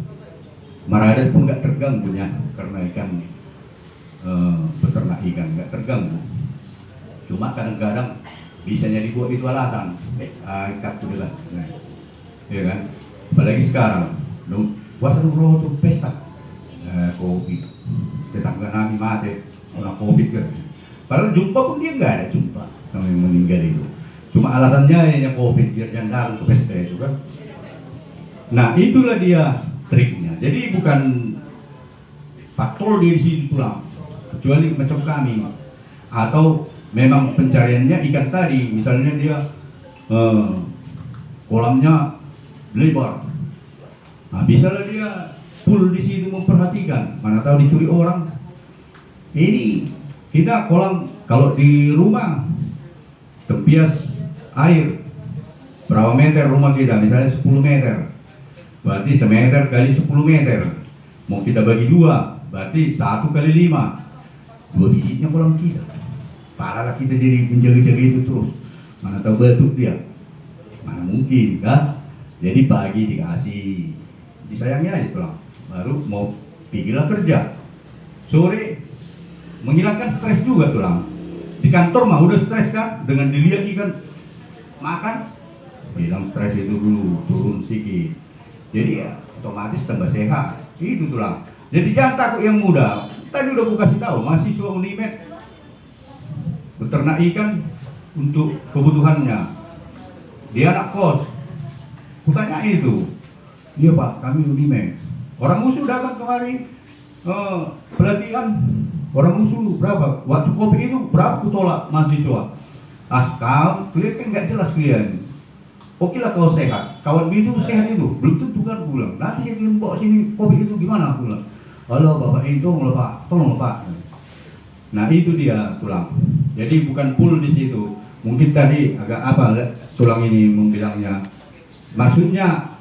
Maradat pun nggak terganggunya karena ikan beternak ikan nggak terganggu. Cuma kadang-kadang bisanya dibuat itu alasan, ikat sudah lah, ya kan? Apalagi sekarang, puasa dulu tuh pesta, kopi, tetangga kami mati, orang covid kan. Padahal jumpa pun dia nggak ada jumpa sama yang meninggal itu. Cuma alasannya hanya covid biar jangan datang ke pesta itu kan. Nah itulah dia triknya. Jadi bukan faktor di sini pulang, kecuali macam kami atau memang pencariannya ikan tadi, misalnya dia kolamnya lebar, nah bisalah dia full di situ memperhatikan, mana tahu dicuri orang. Ini kita kolam kalau di rumah tempias air berapa meter rumah kita, misalnya 10 meter. Berarti semeter kali 10 meter. Mau kita bagi 2, berarti 1 kali 5. 2 digitnya kolam kita. Parahlah kita jadi menjaga-jaga itu terus. Mana tahu betul dia. Mana mungkin kan? Jadi pagi dikasih, disayangi aja pulang. Baru mau pergilah kerja. Sore menghilangkan stres juga tulang. Di kantor mah udah stres kan, dengan dilihat ikan makan, hilang stres itu dulu, turun sedikit. Jadi ya otomatis tambah sehat. Itu tulang. Jadi jangan takut yang muda. Tadi udah aku kasih tahu, mahasiswa Unimed beternak ikan untuk kebutuhannya. Dia anak kos. Kutanya itu. Iya Pak, kami Unimed. Orang musuh datang kemari pelatihan. Orang musuh berapa? Waktu kopi itu berapa aku tolak mahasiswa? Ah kau, kalian kan nggak jelas kalian. Oke lah kalau sehat, kawan itu sehat itu belum tentu kan pulang. Nanti yang bawa sini kopi itu gimana pulang? halo bapak itu loh pak, tolong pak. Nah itu dia tulang. Jadi bukan full di situ. Mungkin tadi agak apa tulang ini membilangnya. Maksudnya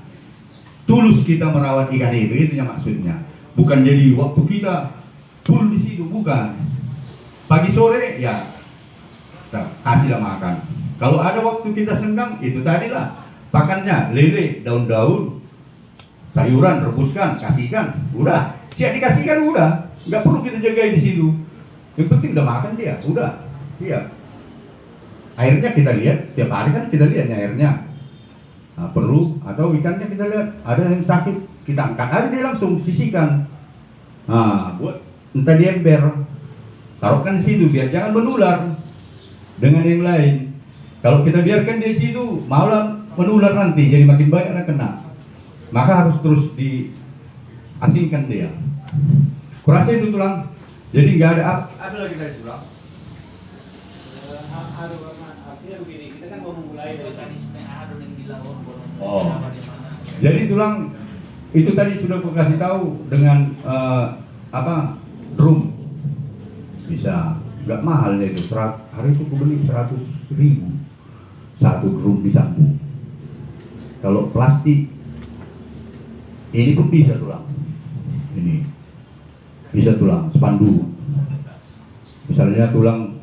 tulus kita merawat ikan itu yang maksudnya. Bukan jadi waktu kita full di situ, bukan. Pagi sore ya kasihlah makan. Kalau ada waktu kita senggang itu tadilah pakannya lele, daun-daun, sayuran rebuskan, kasihkan, udah. Siap dikasihkan udah, nggak perlu kita jaga di situ. Yang penting udah makan dia, udah siap. Airnya kita lihat, tiap hari kan kita lihatnya airnya. Nah, perlu atau ikannya kita lihat, ada yang sakit, kita angkat aja dia langsung sisihkan. Nah, buat entah di ember, taruhkan di situ biar jangan menular dengan yang lain. Kalau kita biarkan di situ, malah menular nanti, jadi makin banyak yang kena. Maka harus terus diasingkan dia. Kurasa itu tulang. Jadi nggak ada lagi dari tulang. Artinya begini, kita kan mau mulai dari tadi sebenarnya yang bilang Jadi tulang itu tadi sudah aku kasih tahu dengan drum bisa nggak mahalnya itu. Hari itu aku beli 100.000 satu drum disambung. Kalau plastik ini pun bisa tulang. Ini bisa tulang spanduk. Misalnya tulang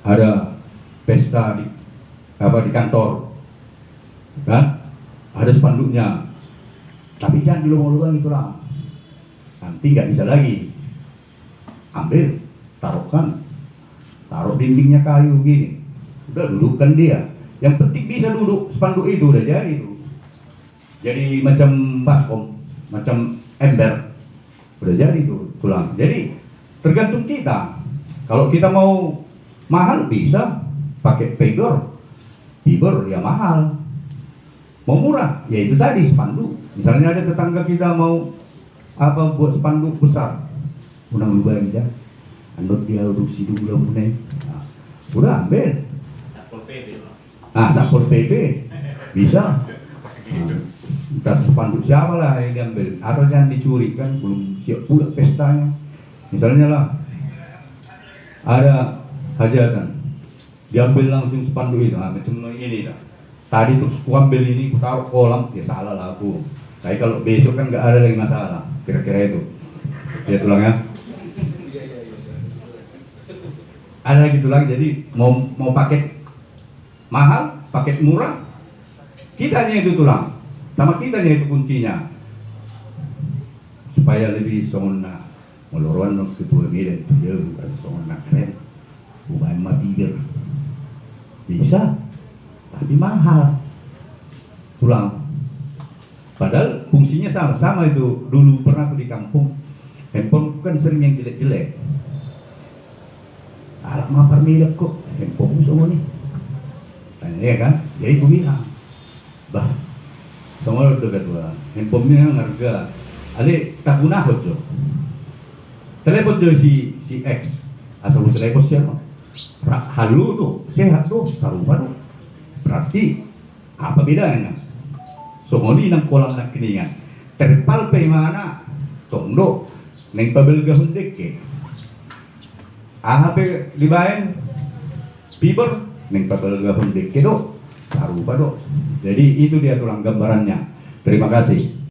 ada pesta di kantor, kan? Ada spanduknya. Tapi jangan dilubang-lubang tulang. Nanti nggak bisa lagi. Ambil, taruh dindingnya kayu gini. Udah dudukkan dia. Yang penting bisa duduk spanduk itu udah jadi itu. Jadi macam baskom, macam ember. Udah jadi tuh tulang. Jadi tergantung kita. Kalau kita mau mahal bisa pakai fiber ya mahal. Mau murah ya itu tadi spanduk. Misalnya ada tetangga kita mau buat spanduk besar, unang lubang dia, andot dia duduk situ udah mulai. Nah, udah ambil. Satpol PP bisa. Entah spanduk siapa lah yang diambil, asal jangan dicuri kan, belum siap pula pestanya. Misalnya lah ada hajatan, diambil langsung spanduk itu, macam ini lah. Tadi terus ku ambil ini, ku taruh kolam, ya salah lah aku. Tapi kalau besok kan nggak ada lagi masalah, kira-kira itu. Ya tulangnya. Ada lagi tulang, jadi mau paket mahal, paket murah, kitanya itu tulang. Sama kitanya itu kuncinya supaya lebih sona meluruan ketua medan itu dia bukan sona keren bukan mabibir bisa tapi mahal tulang padahal fungsinya sama itu. Dulu pernah aku di kampung handphone kan sering yang jelek-jelek alat mapar milik kok handphone semua nih ya kan jadi aku bilang bah tunggu tu kedua, handphone harga, ale tak guna hojo. Telepon tu si X, asal telepon siapa? Halu tu, sehat tu, sarupa tu. Berarti apa bedanya? Somoli nang kolam nak keningan, terpal pe mana? Tondo, neng pabel gahundek ke. Apa dibayan? Fiber, neng pabel gahundek ke do. Sarupa do. Jadi itu dia tulang gambarannya. Terima kasih.